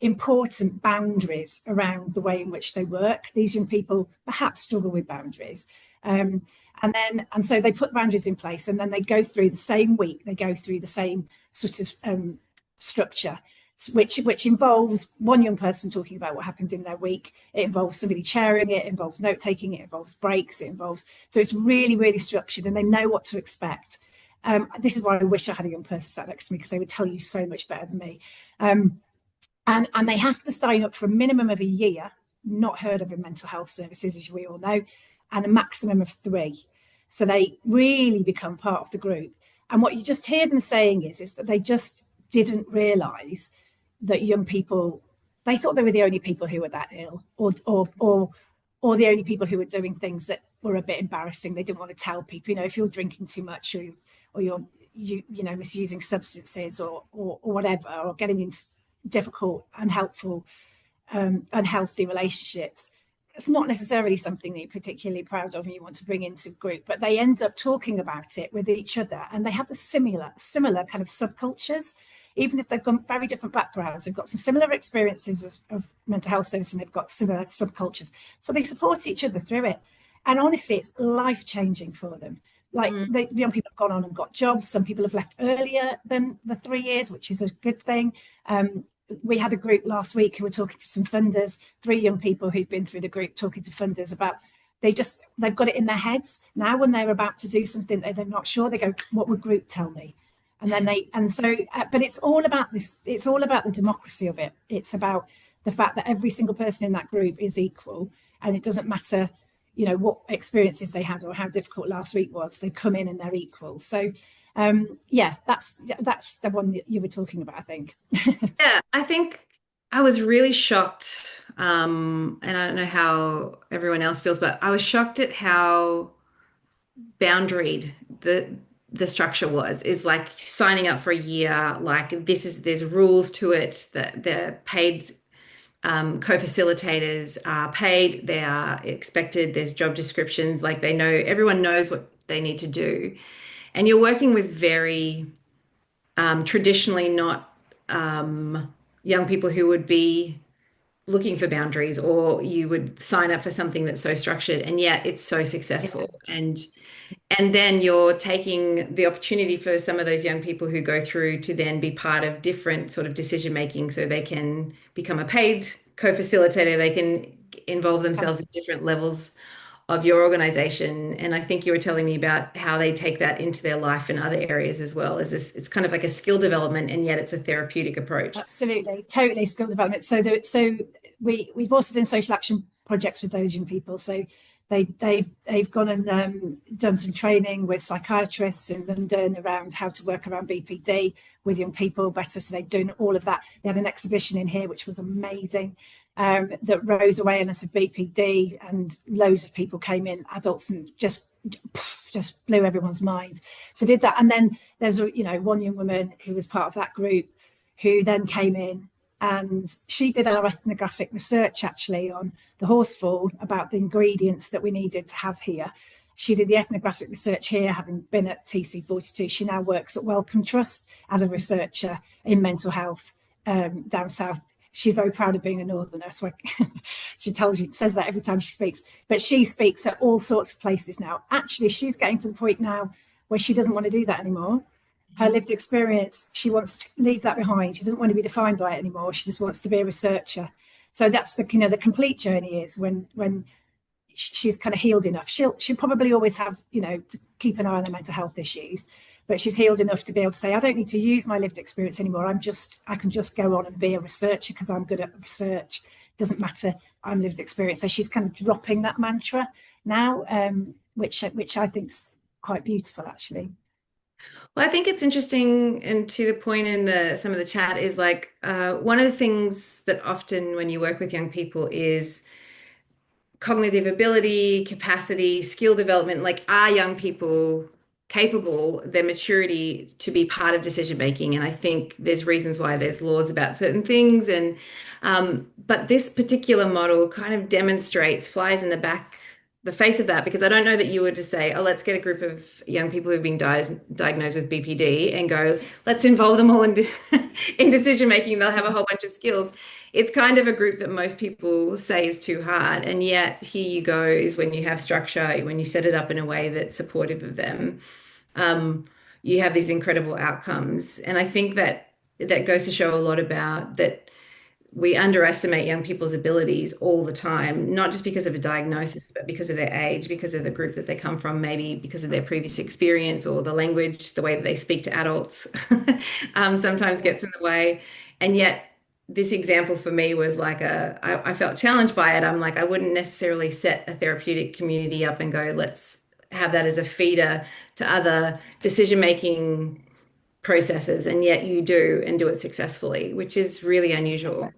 important boundaries around the way in which they work. These young people perhaps struggle with boundaries. And so they put boundaries in place, and then they go through the same week, they go through the same sort of structure, which involves one young person talking about what happened in their week. It involves somebody chairing it, involves note taking, it involves breaks, so it's really, really structured, and they know what to expect. This is why I wish I had a young person sat next to me, because they would tell you so much better than me. And they have to sign up for a minimum of a year, not heard of in mental health services, as we all know, and a maximum of 3. So they really become part of the group. And what you just hear them saying is that they just didn't realise that young people, they thought they were the only people who were that ill, or the only people who were doing things that were a bit embarrassing. They didn't want to tell people, if you're drinking too much, or you're misusing substances or whatever, or getting into difficult, unhelpful, unhealthy relationships. It's not necessarily something that you're particularly proud of and you want to bring into the group, but they end up talking about it with each other, and they have the similar kind of subcultures. Even if they've got very different backgrounds, they've got some similar experiences of mental health services, and they've got similar subcultures. So they support each other through it. And honestly, it's life-changing for them. Like the young people have gone on and got jobs. Some people have left earlier than the 3 years, which is a good thing. We had a group last week who were talking to some funders, 3 young people who've been through the group talking to funders about, they've got it in their heads now when they're about to do something they're not sure, they go, what would group tell me? And then but it's all about this, it's all about the democracy of it. It's about the fact that every single person in that group is equal, and it doesn't matter, what experiences they had or how difficult last week was, they come in and they're equal. So that's the one that you were talking about, I think. Yeah, I think I was really shocked, and I don't know how everyone else feels, but I was shocked at how boundaried the structure was. Is like signing up for a year, like there's rules to it, that they're paid, co-facilitators are paid, they are expected, there's job descriptions, like everyone knows what they need to do. And you're working with very traditionally not young people who would be looking for boundaries, or you would sign up for something that's so structured, and yet it's so successful. And then you're taking the opportunity for some of those young people who go through to then be part of different sort of decision making, so they can become a paid co-facilitator, they can involve themselves at different levels of your organization. And I think you were telling me about how they take that into their life in other areas as well. Is this, it's kind of like a skill development, and yet it's a therapeutic approach. Absolutely, totally skill development. So we've also done social action projects with those young people. So they've gone and done some training with psychiatrists in London around how to work around BPD with young people better. So they've done all of that. They had an exhibition in here which was amazing, that rose awareness of BPD, and loads of people came in, adults, and just blew everyone's minds. So did that, and then there's one young woman who was part of that group who then came in, and she did our ethnographic research actually on the horsefall, about the ingredients that we needed to have here. She did the ethnographic research here, having been at TC42. She now works at Wellcome Trust as a researcher in mental health down south. She's very proud of being a northerner, so she says that every time she speaks. But she speaks at all sorts of places now. Actually, she's getting to the point now where she doesn't want to do that anymore. Her lived experience, she wants to leave that behind. She doesn't want to be defined by it anymore. She just wants to be a researcher. So that's the the complete journey, is when she's kind of healed enough. She'll probably always have to keep an eye on her mental health issues, but she's healed enough to be able to say, I don't need to use my lived experience anymore. I can just go on and be a researcher because I'm good at research. It doesn't matter, I'm lived experience. So she's kind of dropping that mantra now, which I think is quite beautiful actually. Well, I think it's interesting, and to the point in some of the chat is like one of the things that often when you work with young people is cognitive ability, capacity, skill development. Like, are young people capable, their maturity to be part of decision making? And I think there's reasons why there's laws about certain things, and but this particular model kind of flies in the face of that, because I don't know that you were to say, oh, let's get a group of young people who've been diagnosed with BPD and go, let's involve them all in decision making. They'll have a whole bunch of skills. It's kind of a group that most people say is too hard. And yet here you go, is when you have structure, when you set it up in a way that's supportive of them, you have these incredible outcomes. And I think that goes to show a lot about that we underestimate young people's abilities all the time, not just because of a diagnosis, but because of their age, because of the group that they come from, maybe because of their previous experience, or the language, the way that they speak to adults sometimes gets in the way. And yet this example for me was like I felt challenged by it. I'm like, I wouldn't necessarily set a therapeutic community up and go, let's have that as a feeder to other decision-making processes, and yet you do, and do it successfully, which is really unusual.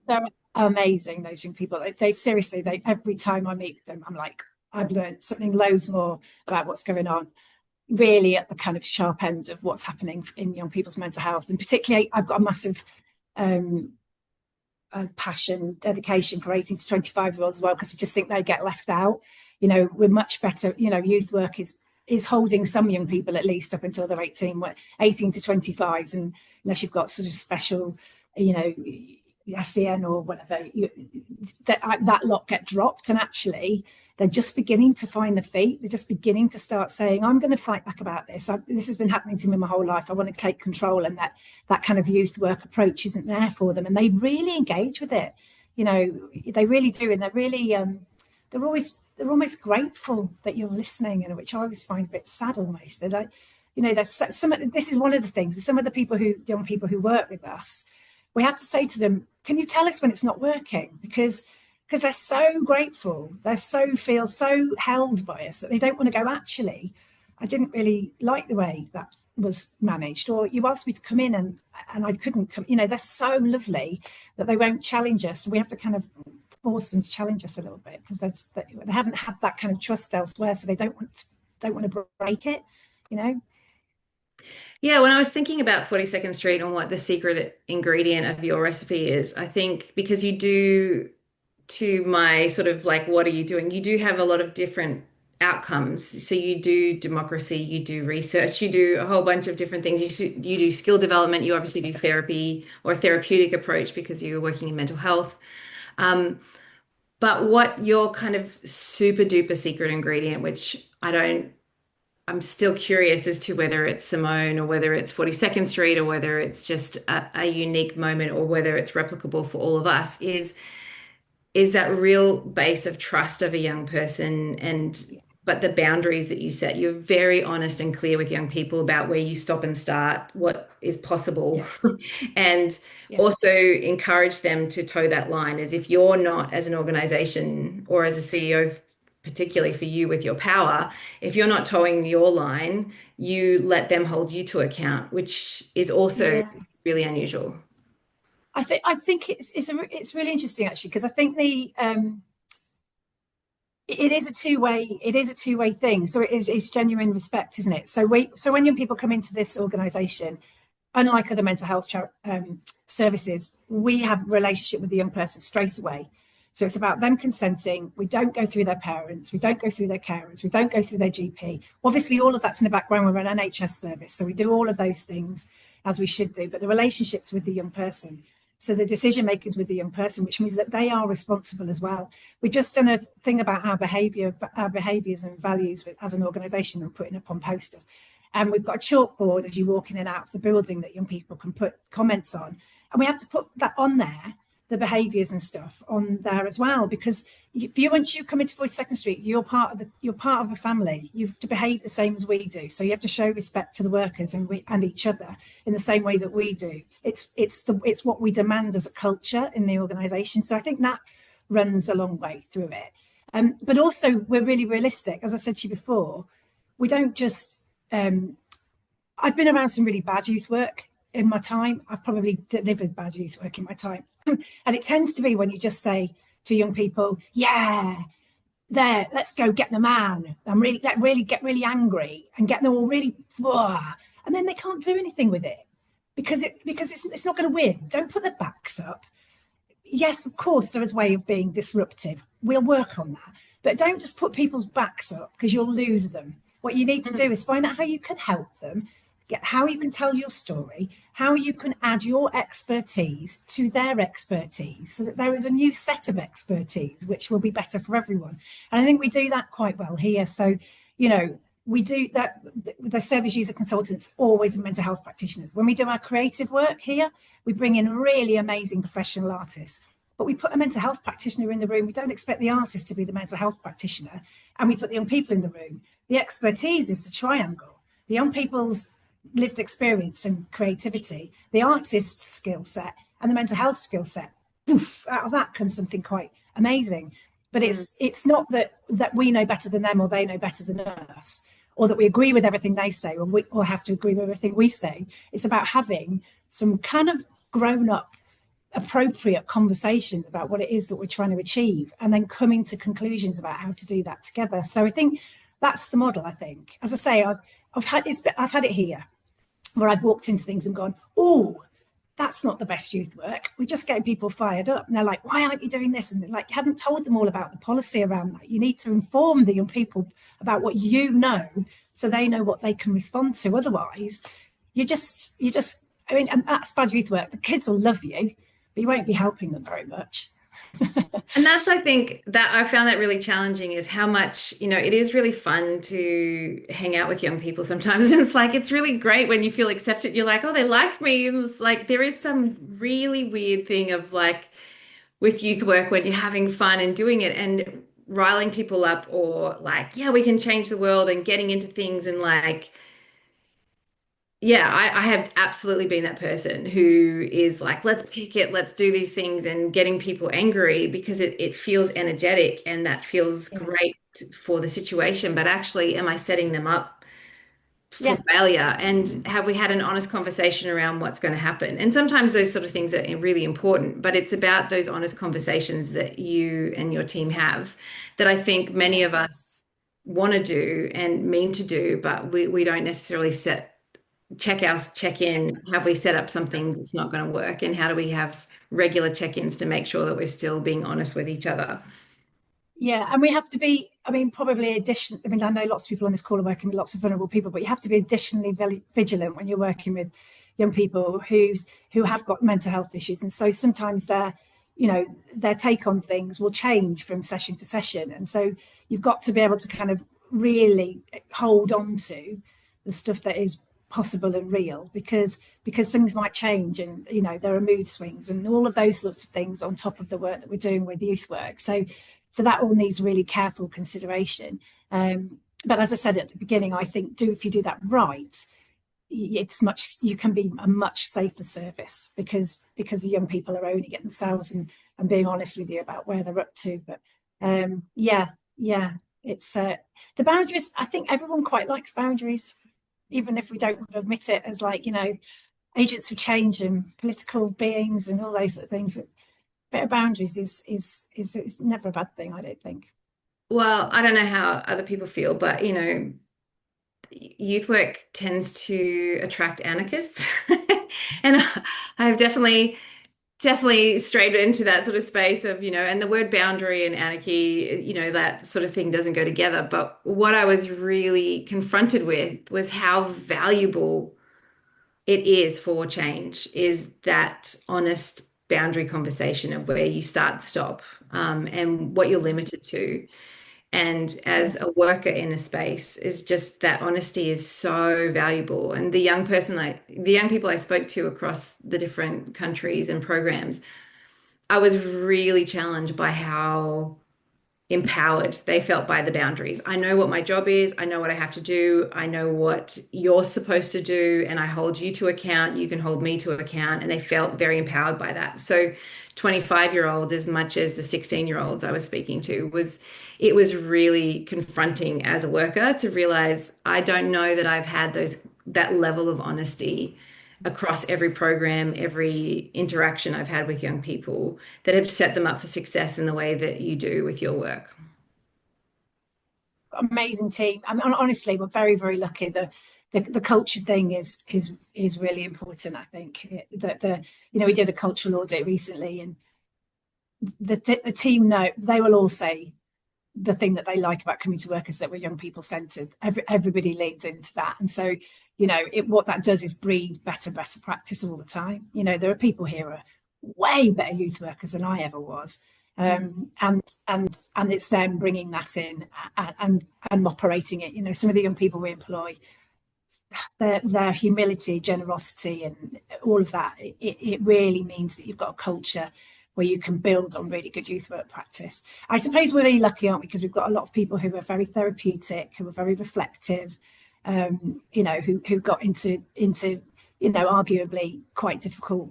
They're amazing, those young people. They seriously, every time I meet them, I'm like, I've learned something loads more about what's going on, really at the kind of sharp end of what's happening in young people's mental health. And particularly, I've got a massive passion, dedication for 18 to 25-year-olds as well, because I just think they get left out. We're much better, youth work is holding some young people at least up until they're 18 to 25s, and unless you've got sort of special, SEN or whatever, that lot get dropped. And actually, they're just beginning to find their feet. They're just beginning to start saying, I'm going to fight back about this. This has been happening to me my whole life. I want to take control. And that kind of youth work approach isn't there for them. And they really engage with it. They really do. And they're really, they're almost grateful that you're listening, and which I always find a bit sad almost. They're like, there's this is one of the things, some of the young people who work with us, we have to say to them, can you tell us when it's not working? Because they're so grateful, feel so held by us, that they don't want to go, actually, I didn't really like the way that was managed, or you asked me to come in and I couldn't come. They're so lovely that they won't challenge us. We have to kind of force them to challenge us a little bit, because they haven't had that kind of trust elsewhere, so they don't want to break it. Yeah, when I was thinking about 42nd Street and what the secret ingredient of your recipe is, I think because you do, to my sort of like, what are you doing? You do have a lot of different outcomes. So you do democracy, you do research, you do a whole bunch of different things. You do skill development, you obviously do therapy or therapeutic approach because you're working in mental health. But what your kind of super duper secret ingredient, which I'm still curious as to whether it's Simone or whether it's 42nd Street or whether it's just a unique moment or whether it's replicable for all of us, is that real base of trust of a young person, and but the boundaries that you set. You're very honest and clear with young people about where you stop and start, what is possible, and also encourage them to toe that line. As if you're not, as an organization or as a CEO, particularly for you with your power, if you're not towing your line, you let them hold you to account, which is also really unusual. I think it's really interesting, actually, because I think it is a two-way thing. So it's genuine respect, isn't it? So when young people come into this organisation, unlike other mental health services, we have a relationship with the young person straight away. So it's about them consenting. We don't go through their parents. We don't go through their carers. We don't go through their GP. Obviously, all of that's in the background. We're an NHS service, so we do all of those things as we should do. But the relationships with the young person, so the decision makers with the young person, which means that they are responsible as well. We've just done a thing about our behaviours and values as an organisation, and putting up on posters. And we've got a chalkboard as you walk in and out of the building that young people can put comments on. And we have to put that on there, the behaviours and stuff on there as well, because once you come into 42nd Street, you're part of the family. You have to behave the same as we do. So you have to show respect to the workers and each other in the same way that we do. It's what we demand as a culture in the organisation. So I think that runs a long way through it. But also we're really realistic. As I said to you before, we don't just. I've been around some really bad youth work in my time. I've probably delivered bad youth work in my time. And it tends to be when you just say to young people, let's go get the man. Get really angry and get them all really, and then they can't do anything with it because it's not going to win. Don't put their backs up. Yes, of course, there is a way of being disruptive. We'll work on that. But don't just put people's backs up because you'll lose them. What you need to do is find out how you can help them, how you can tell your story, how you can add your expertise to their expertise so that there is a new set of expertise which will be better for everyone. And I think we do that quite well here. So, we do that. The service user consultants always are mental health practitioners. When we do our creative work here, we bring in really amazing professional artists, but we put a mental health practitioner in the room. We don't expect the artist to be the mental health practitioner, and we put the young people in the room. The expertise is the triangle. The young people's lived experience and creativity, the artist's skill set, and the mental health skill set. Out of that comes something quite amazing. But it's not that we know better than them or they know better than us, or that we agree with everything they say or have to agree with everything we say. It's about having some kind of grown-up, appropriate conversations about what it is that we're trying to achieve, and then coming to conclusions about how to do that together. So I think that's the model. I think, as I say, I've had it here where I've walked into things and gone, oh, that's not the best youth work. We're just getting people fired up. And they're like, why aren't you doing this? And they're like, you haven't told them all about the policy around that. You need to inform the young people about what you know so they know what they can respond to. Otherwise, and that's bad youth work. The kids will love you, but you won't be helping them very much. And that's, I think, that I found that really challenging, is how much, it is really fun to hang out with young people sometimes. And it's really great when you feel accepted. You're like, oh, they like me. And it's like, there is some really weird thing of with youth work when you're having fun and doing it and riling people up, or we can change the world, and getting into things and I have absolutely been that person who is like, let's pick it, let's do these things, and getting people angry because it feels energetic and that feels great for the situation. But actually, am I setting them up for failure? And have we had an honest conversation around what's going to happen? And sometimes those sort of things are really important, but it's about those honest conversations that you and your team have that I think many of us want to do and mean to do, but we don't necessarily check in. Have we set up something that's not going to work, and how do we have regular check-ins to make sure that we're still being honest with each other? And we have to be, I know lots of people on this call are working with lots of vulnerable people, but you have to be additionally very vigilant when you're working with young people who have got mental health issues. And so sometimes they're their take on things will change from session to session. And so you've got to be able to kind of really hold on to the stuff that is possible and real, because things might change, and there are mood swings and all of those sorts of things on top of the work that we're doing with youth work. So that all needs really careful consideration. But as I said at the beginning, I think if you do that right, you can be a much safer service, because the young people are owning it themselves and being honest with you about where they're up to. But it's the boundaries. I think everyone quite likes boundaries, even if we don't want to admit it, as agents of change and political beings and all those sort of things. But a bit of boundaries is never a bad thing, I don't think. Well, I don't know how other people feel, but youth work tends to attract anarchists. And I've definitely strayed into that sort of space of, and the word boundary and anarchy, that sort of thing doesn't go together. But what I was really confronted with was how valuable it is for change, is that honest boundary conversation of where you start, stop, and what you're limited to. And as a worker in a space, is just that honesty is so valuable. And the young people I spoke to across the different countries and programs, I was really challenged by how empowered they felt by the boundaries. I know what my job is. I know what I have to do. I know what you're supposed to do, and I hold you to account. You can hold me to account. And they felt very empowered by that. So 25-year-olds, as much as the 16-year-olds I was speaking to, it was really confronting as a worker to realize I don't know that I've had that level of honesty across every program, every interaction I've had with young people, that have set them up for success in the way that you do with your work. Amazing team. I mean, honestly, we're very, very lucky. The culture thing is really important. I think that we did a cultural audit recently, and the team they will all say the thing that they like about coming to work is that we're young people centered. Everybody leans into that, and so what that does is breed better practice all the time. There are people here who are way better youth workers than I ever was, and it's them bringing that in and operating it. Some of the young people we employ, their humility, generosity, and all of that, it really means that you've got a culture where you can build on really good youth work practice. I suppose we're really lucky, aren't we? Because we've got a lot of people who are very therapeutic, who are very reflective, who got into arguably quite difficult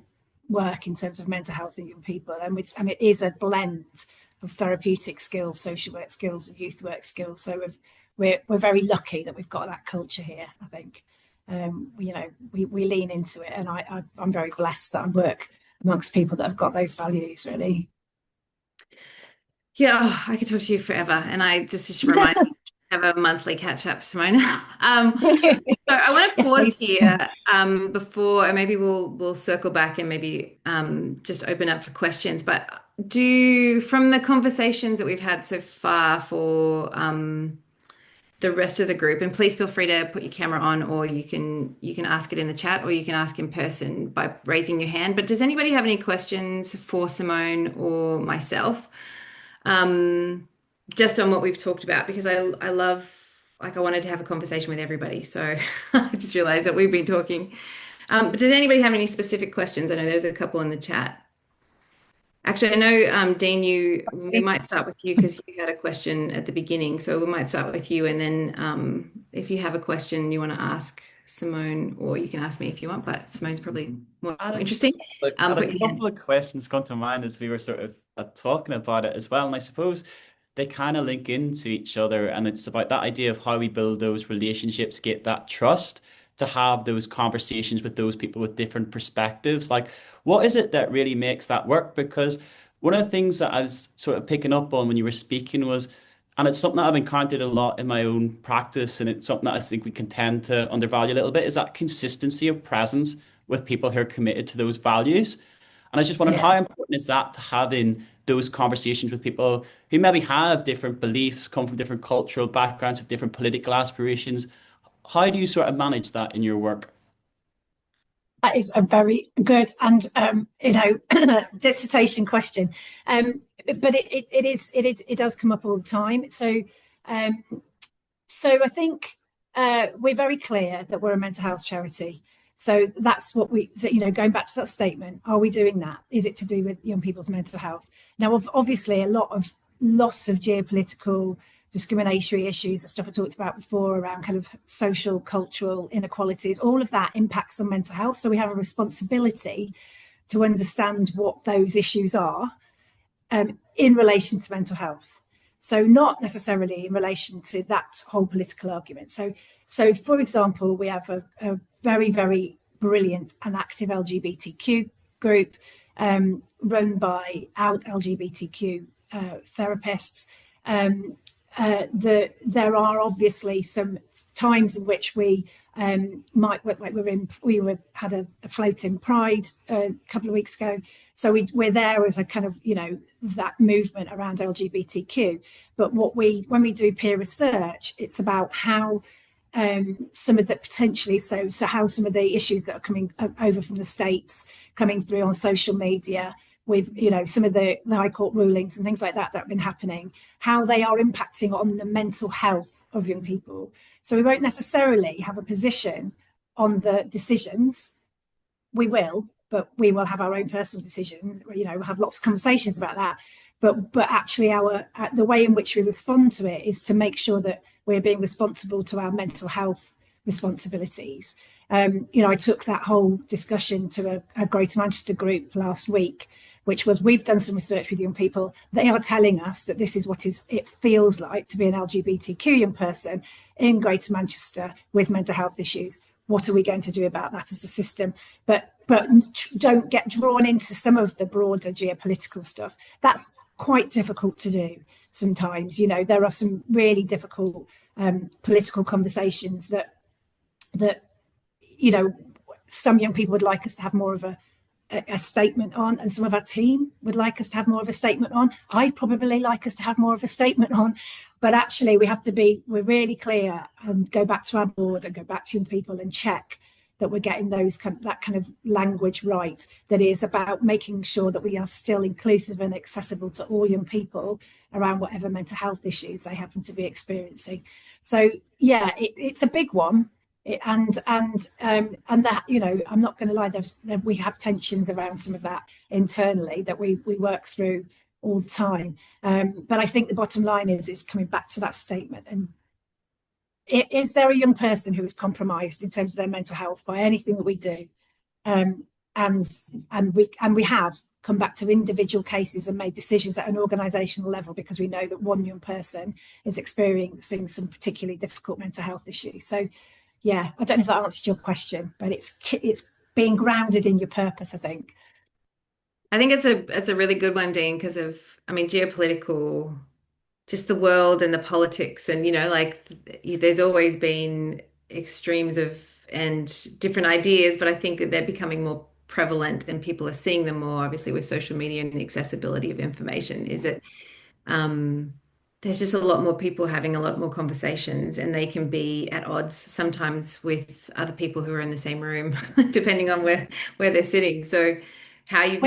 work in terms of mental health in young people, and it is a blend of therapeutic skills, social work skills, and youth work skills. So we're very lucky that we've got that culture here. I think we lean into it, and I'm very blessed that I work amongst people that have got those values, really. Yeah, I could talk to you forever, and I just remind me have a monthly catch up, Simona. So I want to pause here before, and maybe we'll circle back and maybe just open up for questions. But from the conversations that we've had so far for the rest of the group, and please feel free to put your camera on, or you can ask it in the chat, or you can ask in person by raising your hand. But does anybody have any questions for Simone or myself? Just on what we've talked about, because I love, I wanted to have a conversation with everybody. So I just realized that we've been talking. But does anybody have any specific questions? I know there's a couple in the chat. Actually, I know, Dean, we might start with you because you had a question at the beginning. So we might start with you, and then if you have a question you want to ask Simone, or you can ask me if you want, but Simone's probably more interesting. A couple of questions come to mind as we were sort of talking about it as well. And I suppose they kind of link into each other, and it's about that idea of how we build those relationships, get that trust to have those conversations with those people with different perspectives. Like, what is it that really makes that work? Because one of the things that I was sort of picking up on when you were speaking was, and it's something that I've encountered a lot in my own practice, and it's something that I think we can tend to undervalue a little bit, is that consistency of presence with people who are committed to those values. And I was just wondering, how important is that to having those conversations with people who maybe have different beliefs, come from different cultural backgrounds, have different political aspirations? How do you sort of manage that in your work? That is a very good and dissertation question, but it does come up all the time. Um, so I think we're very clear that we're a mental health charity. So that's what going back to that statement, are we doing that? Is it to do with young people's mental health? Now, obviously, lots of geopolitical discriminatory issues, the stuff I talked about before around kind of social, cultural inequalities, all of that impacts on mental health. So we have a responsibility to understand what those issues are in relation to mental health. So not necessarily in relation to that whole political argument. So for example, we have a very, very brilliant and active LGBTQ group run by out LGBTQ therapists. There are obviously some times in which we had a floating Pride a couple of weeks ago, so we're there as a kind of that movement around LGBTQ. But when we do peer research, it's about how some of the potentially so how some of the issues that are coming over from the States coming through on social media with some of the High Court rulings and things like that have been happening, how they are impacting on the mental health of young people. So we won't necessarily have a position on the decisions. We will, but we will have our own personal decision. We'll have lots of conversations about that. But actually the way in which we respond to it is to make sure that we're being responsible to our mental health responsibilities. I took that whole discussion to a Greater Manchester group last week, which was, we've done some research with young people. They are telling us that this is what it feels like to be an LGBTQ young person in Greater Manchester with mental health issues. What are we going to do about that as a system? But don't get drawn into some of the broader geopolitical stuff. That's quite difficult to do sometimes. There are some really difficult political conversations that some young people would like us to have more of a statement on, and some of our team would like us to have more of a statement on. I'd probably like us to have more of a statement on, but actually we're really clear and go back to our board and go back to young people and check that we're getting that kind of language right, that is about making sure that we are still inclusive and accessible to all young people around whatever mental health issues they happen to be experiencing. So yeah, it's a big one. And that I'm not going to lie, we have tensions around some of that internally that we work through all the time, but I think the bottom line is coming back to that statement. And is there a young person who is compromised in terms of their mental health by anything that we do? And we have come back to individual cases and made decisions at an organisational level because we know that one young person is experiencing some particularly difficult mental health issues. So yeah, I don't know if that answered your question, but it's being grounded in your purpose, I think. I think it's a really good one, Dean, because of, geopolitical, just the world and the politics, and there's always been extremes and different ideas, but I think that they're becoming more prevalent and people are seeing them more, obviously, with social media and the accessibility of information. Is that there's just a lot more people having a lot more conversations, and they can be at odds sometimes with other people who are in the same room, depending on where they're sitting. So how you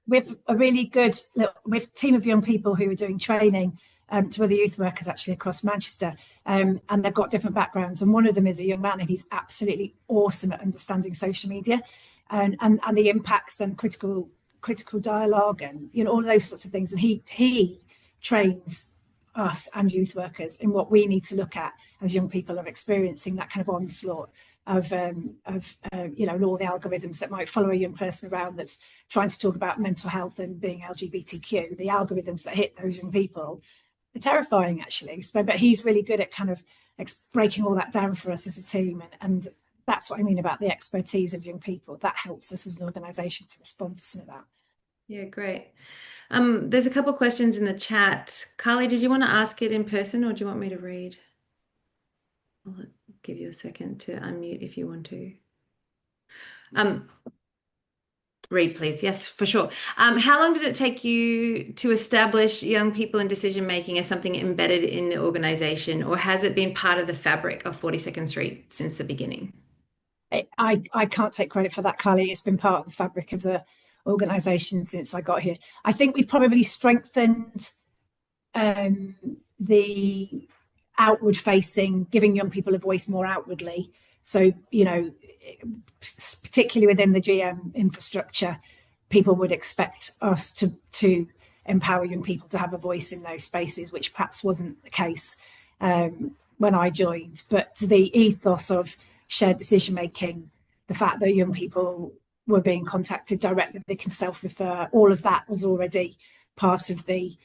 with a really good with team of young people who are doing training to other youth workers actually across Manchester, and they've got different backgrounds. And one of them is a young man, and he's absolutely awesome at understanding social media and the impacts and critical dialogue and all of those sorts of things. And he trains us and youth workers in what we need to look at as young people are experiencing that kind of onslaught of and all the algorithms that might follow a young person around that's trying to talk about mental health and being LGBTQ. The algorithms that hit those young people are terrifying, actually. But he's really good at kind of breaking all that down for us as a team, and that's what I mean about the expertise of young people. That helps us as an organisation to respond to some of that. Yeah, great. There's a couple of questions in the chat. Carly, did you want to ask it in person, or do you want me to read? I'll give you a second to unmute if you want to. Read, please. Yes, for sure. How long did it take you to establish young people in decision making as something embedded in the organisation, or has it been part of the fabric of 42nd Street since the beginning? I can't take credit for that, Carly. It's been part of the fabric of the organisation since I got here. I think we've probably strengthened the outward facing, giving young people a voice more outwardly. So, you know, particularly within the GM infrastructure, people would expect us to empower young people to have a voice in those spaces, which perhaps wasn't the case when I joined. But the ethos of shared decision making, the fact that young people were being contacted directly, they can self-refer, all of that was already part of the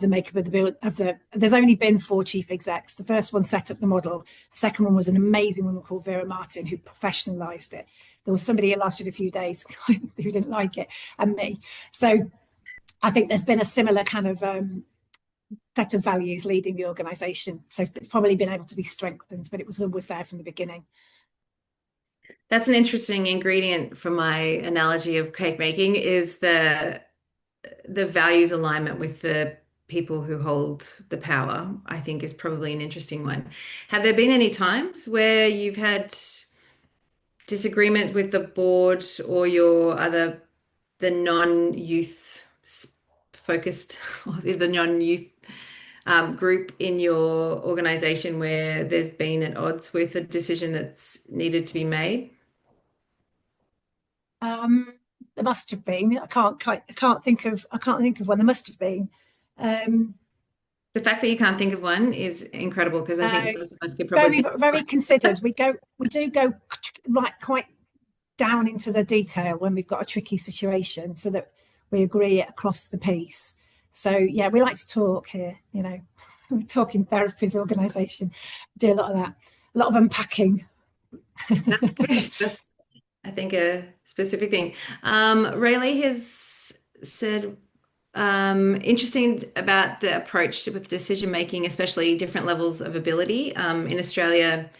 makeup of the build of the. There's only been 4 chief execs. The first one set up the model. The second one was an amazing woman called Vera Martin who professionalized it. There was somebody who lasted a few days who didn't like it, and me. So I think there's been a similar kind of set of values leading the organisation. So it's probably been able to be strengthened, but it was always there from the beginning. That's an interesting ingredient from my analogy of cake making, is the values alignment with the people who hold the power. I think is probably an interesting one. Have there been any times where you've had disagreement with the board or the non-youth focused or the non-youth group in your organization where there's been at odds with a decision that's needed to be made? There must have been. I can't think of one. There must have been. The fact that you can't think of one is incredible, because I think most of us could probably very considered. We do go right quite down into the detail when we've got a tricky situation, so that we agree across the piece. So yeah, we like to talk here. You know, we talk in therapies organisation. Do a lot of that, a lot of unpacking. That's good. That's, I think, a specific thing. Rayleigh has said, interesting about the approach with decision making, especially different levels of ability. In Australia,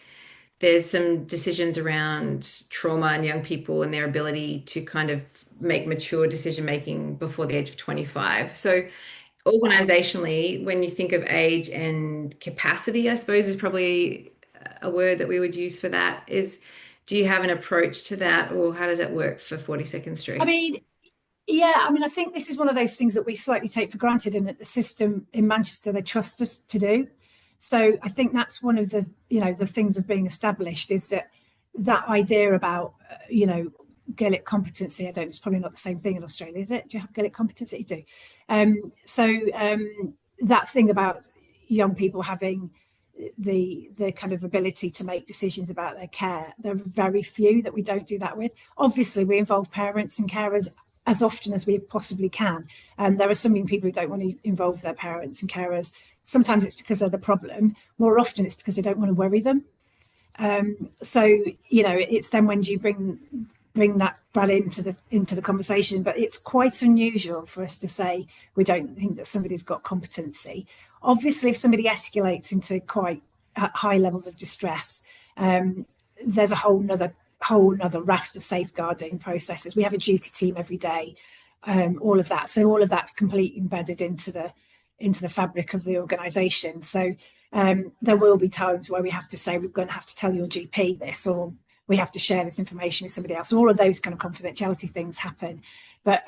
there's some decisions around trauma and young people and their ability to kind of make mature decision making before the age of 25. So organizationally, when you think of age and capacity, I suppose is probably a word that we would use for that. Do you have an approach to that, or how does that work for 42nd Street? I mean, yeah, I think this is one of those things that we slightly take for granted, and that the system in Manchester, they trust us to do. So I think that's one of the, the things of being established, is that idea about, Gaelic competency. It's probably not the same thing in Australia, is it? Do you have Gaelic competency? You do. That thing about young people having the kind of ability to make decisions about their care, there are very few that we don't do that with. Obviously, we involve parents and carers as often as we possibly can. There are some young people who don't want to involve their parents and carers. Sometimes it's because they're the problem. More often it's because they don't want to worry them. It's then when do you bring that into the conversation. But it's quite unusual for us to say we don't think that somebody's got competency. Obviously, if somebody escalates into quite high levels of distress, there's a whole nother raft of safeguarding processes. We have a duty team every day, all of that. So all of that's completely embedded into the fabric of the organisation. So there will be times where we have to say, we're going to have to tell your GP this, or we have to share this information with somebody else. All of those kind of confidentiality things happen. But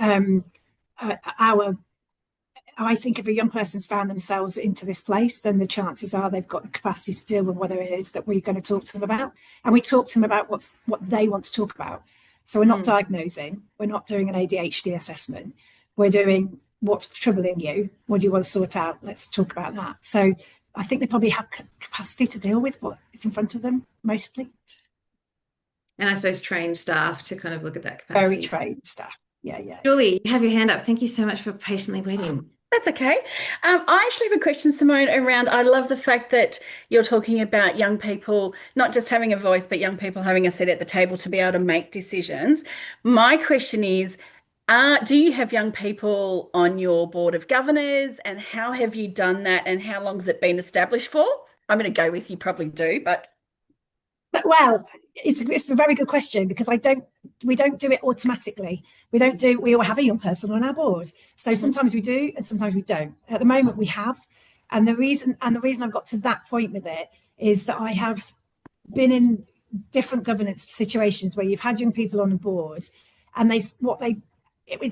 I think if a young person's found themselves into this place, then the chances are they've got the capacity to deal with whatever it is that we're going to talk to them about. And we talk to them about what they want to talk about. So we're not diagnosing, we're not doing an ADHD assessment. We're doing, what's troubling you? What do you want to sort out? Let's talk about that. So I think they probably have capacity to deal with what is in front of them, mostly. And I suppose trained staff to kind of look at that capacity. Very trained staff. Yeah. Julie, you have your hand up. Thank you so much for patiently waiting. That's okay. I actually have a question, Simone, around, I love the fact that you're talking about young people not just having a voice, but young people having a seat at the table to be able to make decisions. My question is, do you have young people on your board of governors, and how have you done that, and how long has it been established for? I'm going to go with you probably do, but. Well, it's a very good question, because we don't do it automatically. We all have a young person on our board. So sometimes we do and sometimes we don't. At the moment we have. And the reason I've got to that point with it is that I have been in different governance situations where you've had young people on a board, and it's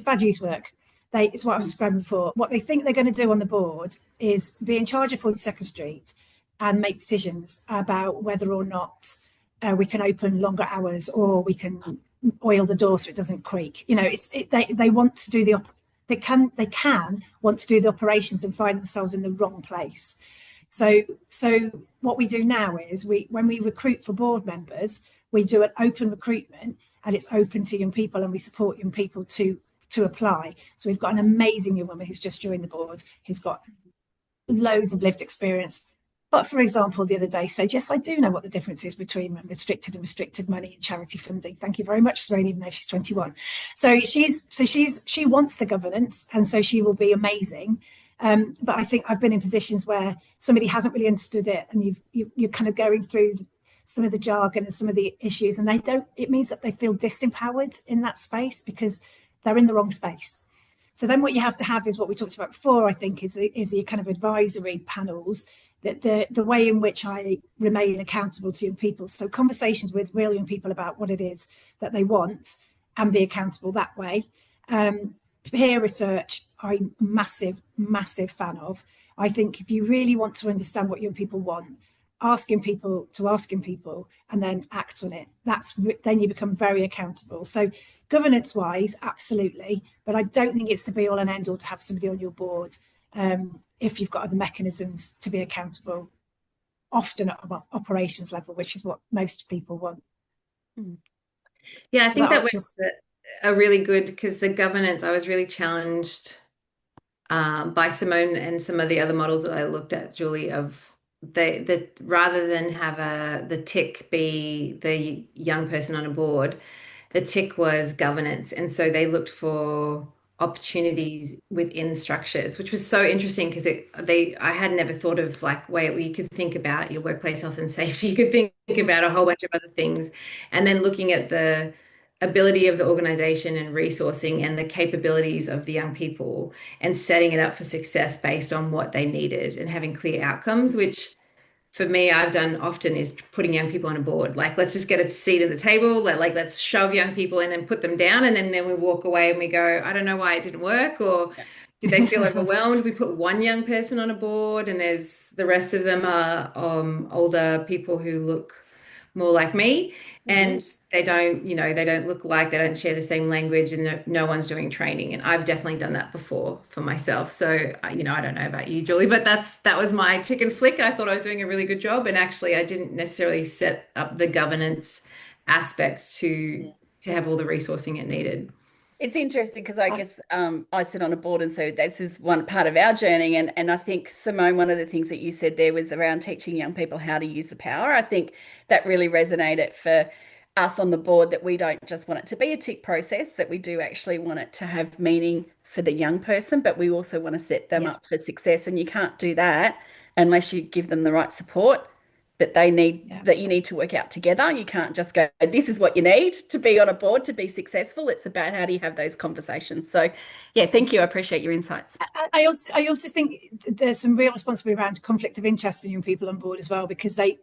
bad youth work. It's what I was describing before. What they think they're going to do on the board is be in charge of 42nd Street and make decisions about whether or not we can open longer hours or we can oil the door so it doesn't creak. They want to do they can want to do the operations and find themselves in the wrong place. So what we do now is when we recruit for board members, we do an open recruitment, and it's open to young people, and we support young people to apply. So we've got an amazing young woman who's just joined the board, who's got loads of lived experience. But for example, the other day said, yes, I do know what the difference is between restricted money and charity funding. Thank you very much, Serene, even though she's 21. So she wants the governance, and so she will be amazing. But I think I've been in positions where somebody hasn't really understood it, and you're kind of going through some of the jargon and some of the issues, and it means that they feel disempowered in that space because they're in the wrong space. So then what you have to have is what we talked about before, I think, is the kind of advisory panels, that the way in which I remain accountable to young people. So conversations with real young people about what it is that they want and be accountable that way. Peer research, I'm massive fan of. I think if you really want to understand what young people want, asking people and then act on it, then you become very accountable. So governance wise, absolutely, but I don't think it's the be all and end all to have somebody on your board if you've got other mechanisms to be accountable, often at operations level, which is what most people want. Yeah, I think that was a really good, because the governance, I was really challenged by Simone and some of the other models that I looked at, Julie, of rather than have the tick be the young person on a board, the tick was governance. And so they looked for opportunities within structures, which was so interesting because I had never thought of you could think about your workplace health and safety, you could think about a whole bunch of other things, and then looking at the ability of the organization and resourcing and the capabilities of the young people and setting it up for success based on what they needed and having clear outcomes, which for me, I've done often is putting young people on a board. Let's just get a seat at the table. Let's shove young people and then put them down. And then we walk away and we go, I don't know why it didn't work. Or did they feel overwhelmed? We put one young person on a board, and the rest of them are older people who look more like me, and they don't look like, they don't share the same language, and no one's doing training. And I've definitely done that before for myself. So, I don't know about you, Julie, but that was my tick and flick. I thought I was doing a really good job. And actually I didn't necessarily set up the governance aspect to have all the resourcing it needed. It's interesting because I guess I sit on a board, and so this is one part of our journey. And I think, Simone, one of the things that you said there was around teaching young people how to use the power. I think that really resonated for us on the board, that we don't just want it to be a tick process, that we do actually want it to have meaning for the young person, but we also want to set them up for success. And you can't do that unless you give them the right support that they need, that you need to work out together. You can't just go, this is what you need to be on a board to be successful. It's about how do you have those conversations. So yeah, thank you. I appreciate your insights. I also think there's some real responsibility around conflict of interest in young people on board as well, because they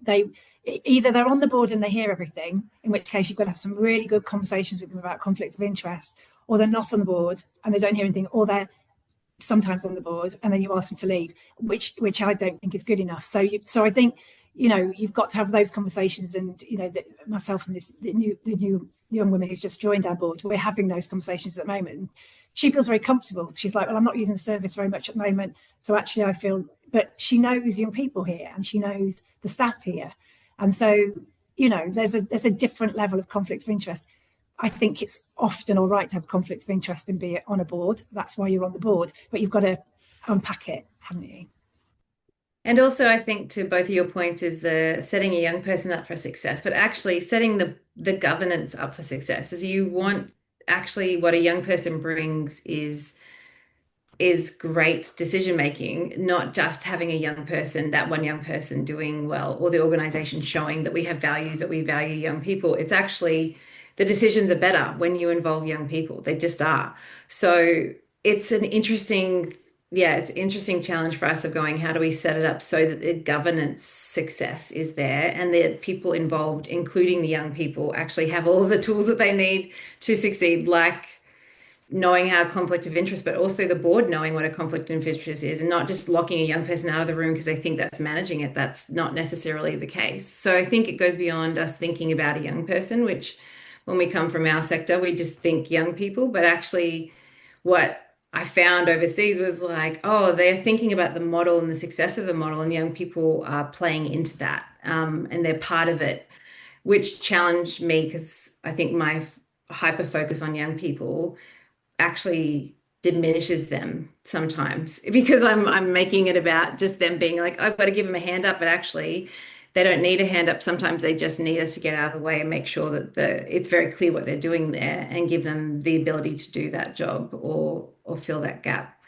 either they're on the board and they hear everything, in which case you've got to have some really good conversations with them about conflict of interest, or they're not on the board and they don't hear anything, or they're sometimes on the board and then you ask them to leave, which I don't think is good enough. So I think, you've got to have those conversations, and myself and the new young woman who's just joined our board, we're having those conversations at the moment. She feels very comfortable. She's like, well, I'm not using the service very much at the moment, so actually I feel, but she knows young people here and she knows the staff here, and so there's a different level of conflict of interest. I think it's often all right to have conflict of interest and be on a board. That's why you're on the board, but you've got to unpack it, haven't you? And also, I think to both of your points is the setting a young person up for success, but actually setting the governance up for success. As you want, actually what a young person brings is great decision making, not just having that one young person doing well, or the organization showing that we have values, that we value young people. It's actually, the decisions are better when you involve young people. They just are. So it's an interesting yeah, it's an interesting challenge for us of going, how do we set it up so that the governance success is there and the people involved, including the young people, actually have all of the tools that they need to succeed, like knowing how conflict of interest, but also the board knowing what a conflict of interest is and not just locking a young person out of the room because they think that's managing it. That's not necessarily the case. So I think it goes beyond us thinking about a young person, which when we come from our sector, we just think young people, but actually what I found overseas was like, oh, they're thinking about the model and the success of the model, and young people are playing into that, and they're part of it, which challenged me because I think my hyper focus on young people actually diminishes them sometimes because I'm making it about just them being like, I've got to give them a hand up, but actually they don't need a hand up. Sometimes they just need us to get out of the way and make sure that it's very clear what they're doing there and give them the ability to do that job or fill that gap.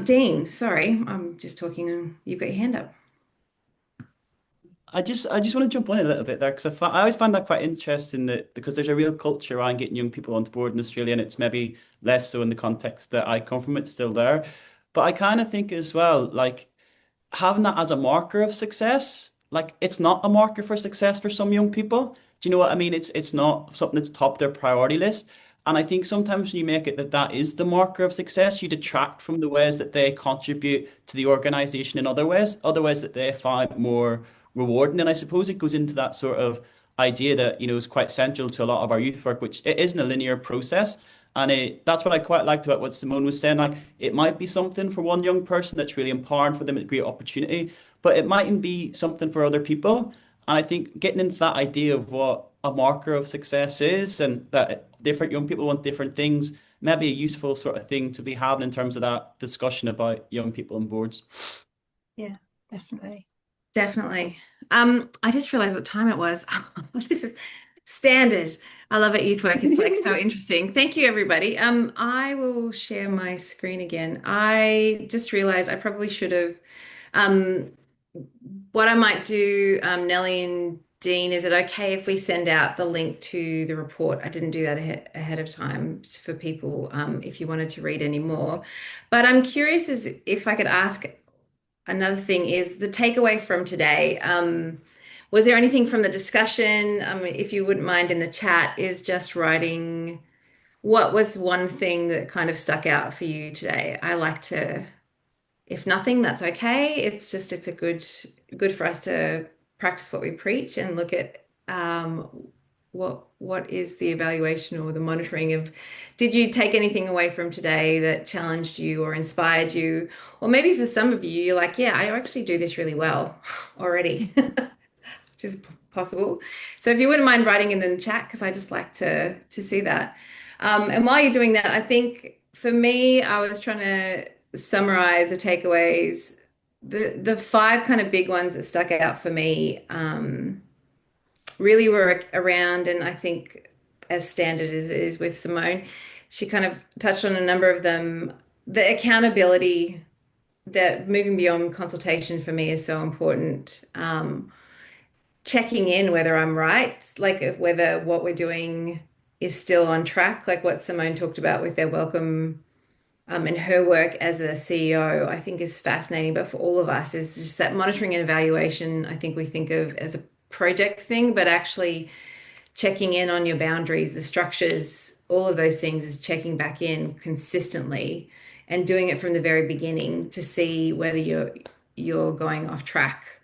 Dean, sorry, I'm just talking and you've got your hand up. I just want to jump on a little bit there because I always find that quite interesting that because there's a real culture around getting young people onto board in Australia, and it's maybe less so in the context that I come from. It's still there, but I kind of think as well, like having that as a marker of success, like it's not a marker for success for some young people. Do you know what I mean? It's not something that's top their priority list. And I think sometimes when you make it that that is the marker of success, you detract from the ways that they contribute to the organization in other ways that they find more rewarding. And I suppose it goes into that sort of idea that, is quite central to a lot of our youth work, which it isn't a linear process. And that's what I quite liked about what Simone was saying. Like, it might be something for one young person that's really empowering for them, a great opportunity, but it mightn't be something for other people. And I think getting into that idea of what a marker of success is and that different young people want different things, maybe a useful sort of thing to be having in terms of that discussion about young people on boards. Yeah, definitely. Definitely. I just realized what time it was. This is standard. I love it, youth work. It's like so interesting. Thank you, everybody. I will share my screen again. I just realized I probably should have. Um, what I might do, Nellie and Dean, is it okay if we send out the link to the report? I didn't do that ahead of time for people, if you wanted to read any more. But I'm curious as if I could ask. Another thing is the takeaway from today. Was there anything from the discussion? If you wouldn't mind in the chat, is just writing what was one thing that kind of stuck out for you today? I like to, if nothing, that's okay. It's just it's a good for us to practice what we preach and look at what is the evaluation or the monitoring of, did you take anything away from today that challenged you or inspired you? Or maybe for some of you, you're like, yeah, I actually do this really well already, which is possible. So if you wouldn't mind writing in the chat, because I just like to see that. And while you're doing that, I think for me, I was trying to summarize the takeaways, the five kind of big ones that stuck out for me. Really were around, and I think as standard as it is with Simone, she kind of touched on a number of them. The accountability, that moving beyond consultation for me is so important. Checking in whether I'm right, like whether what we're doing is still on track, like what Simone talked about with their welcome, and her work as a CEO, I think is fascinating. But for all of us, is just that monitoring and evaluation, I think we think of as a project thing, but actually checking in on your boundaries, the structures, all of those things is checking back in consistently and doing it from the very beginning to see whether you're going off track.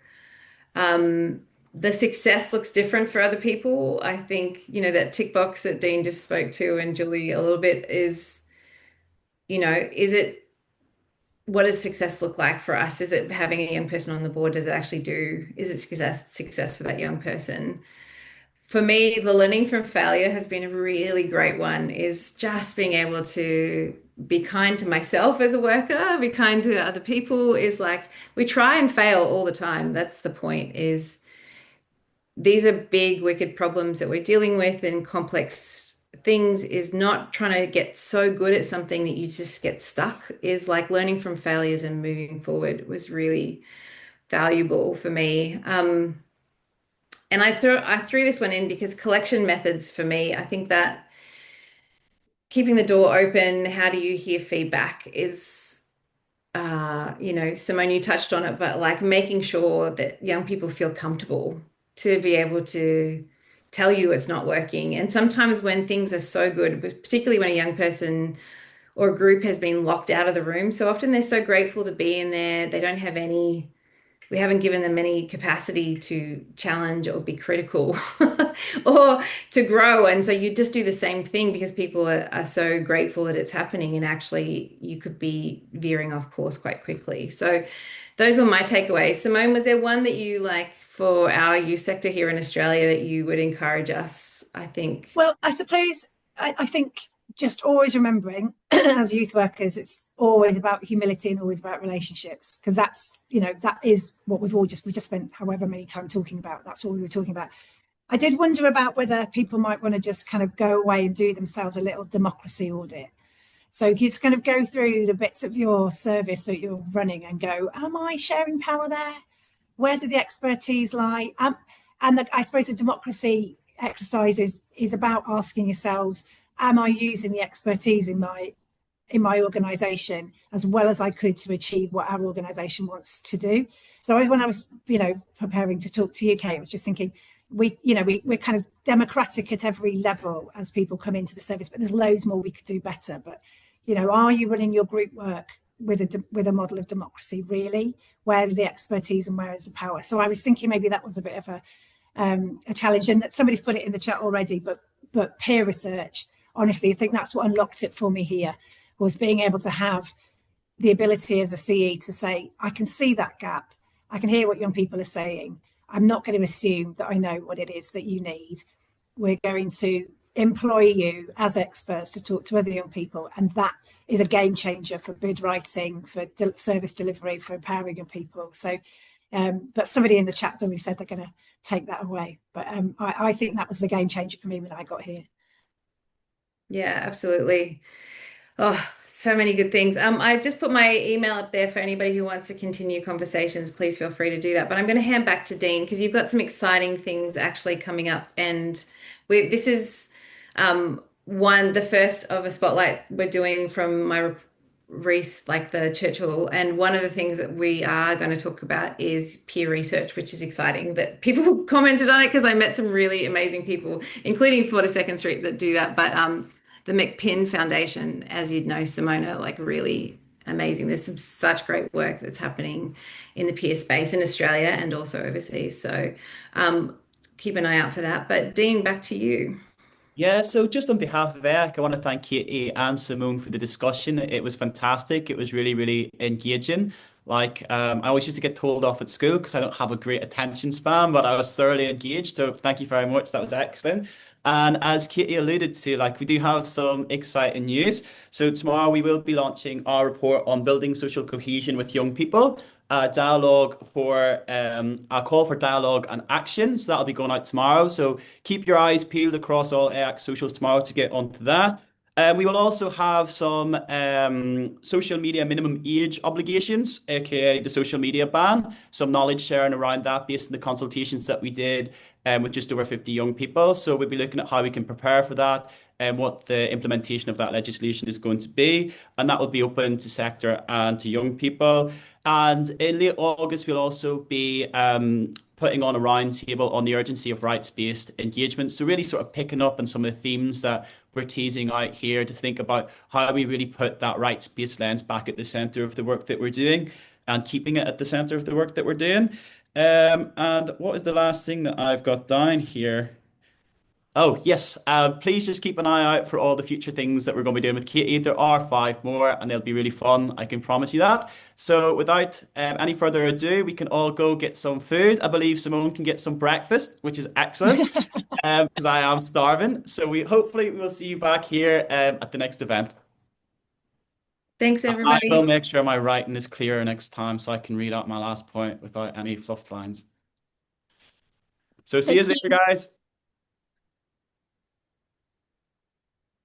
The success looks different for other people. I think, that tick box that Dean just spoke to and Julie a little bit is, is it, what does success look like for us? Is it having a young person on the board? Does it actually is it success for that young person? For me, the learning from failure has been a really great one, is just being able to be kind to myself as a worker, be kind to other people, is like we try and fail all the time. That's the point, is these are big, wicked problems that we're dealing with and complex things, is not trying to get so good at something that you just get stuck, is like learning from failures and moving forward was really valuable for me. And I threw this one in because collection methods for me, I think that keeping the door open, how do you hear feedback, is Simone, you touched on it, but like making sure that young people feel comfortable to be able to tell you it's not working. And sometimes when things are so good, particularly when a young person or a group has been locked out of the room, so often they're so grateful to be in there. They don't have any we haven't given them any capacity to challenge or be critical or to grow. And so you just do the same thing because people are so grateful that it's happening. And actually, you could be veering off course quite quickly. So those were my takeaways. Simone, was there one that you like for our youth sector here in Australia that you would encourage us? I think. Well, I suppose I think just always remembering as youth workers, it's always about humility and always about relationships, because that is what we just spent however many time talking about. That's what we were talking about. I did wonder about whether people might want to just kind of go away and do themselves a little democracy audit. So you just kind of go through the bits of your service that you're running and go, am I sharing power there? Where do the expertise lie? I suppose the democracy exercise is about asking yourselves, am I using the expertise in my organisation as well as I could to achieve what our organisation wants to do? So when I was, preparing to talk to you, Kate, I was just thinking, we're kind of democratic at every level as people come into the service, but there's loads more we could do better. But, are you running your group work with a model of democracy, really? Where are the expertise and where is the power? So I was thinking maybe that was a bit of a challenge, and that somebody's put it in the chat already, but peer research, honestly, I think that's what unlocked it for me here, was being able to have the ability as a CE to say, I can see that gap. I can hear what young people are saying. I'm not going to assume that I know what it is that you need. We're going to employ you as experts to talk to other young people. And that is a game changer for bid writing, for service delivery, for empowering young people. So, but somebody in the chat's already said they're going to take that away. But I think that was the game changer for me when I got here. Yeah, absolutely. Oh, so many good things. I just put my email up there for anybody who wants to continue conversations. Please feel free to do that. But I'm going to hand back to Dean because you've got some exciting things actually coming up, and this is the first of a spotlight we're doing from my Reese, like the Churchill. And one of the things that we are going to talk about is peer research, which is exciting that people commented on it because I met some really amazing people, including 42nd Street, that do that. But the McPinn Foundation, as you'd know, Simona, like really amazing. There's such great work that's happening in the peer space in Australia and also overseas. So keep an eye out for that. But Dean, back to you. Yeah, so just on behalf of AYAC, I want to thank Katie and Simone for the discussion. It was fantastic. It was really, really engaging. I always used to get told off at school because I don't have a great attention span, but I was thoroughly engaged. So thank you very much. That was excellent. And as Katie alluded to, we do have some exciting news. So tomorrow we will be launching our report on building social cohesion with young people, a call for dialogue and action. So that'll be going out tomorrow. So keep your eyes peeled across all AX socials tomorrow to get onto that. We will also have some social media minimum age obligations, aka the social media ban, some knowledge sharing around that based on the consultations that we did with just over 50 young people. So we'll be looking at how we can prepare for that and what the implementation of that legislation is going to be. And that will be open to sector and to young people. And in late August, we'll also be putting on a roundtable on the urgency of rights-based engagement. So really sort of picking up on some of the themes that we're teasing out here to think about how we really put that rights-based lens back at the centre of the work that we're doing and keeping it at the centre of the work that we're doing. And what is the last thing that I've got down here? Oh, yes. Please just keep an eye out for all the future things that we're going to be doing with Katie. There are 5 more and they'll be really fun. I can promise you that. So without any further ado, we can all go get some food. I believe Simone can get some breakfast, which is excellent because I am starving. So hopefully we will see you back here at the next event. Thanks, I will everybody. make sure my writing is clearer next time so I can read out my last point without any fluffed lines. So see you Thank later, you. guys.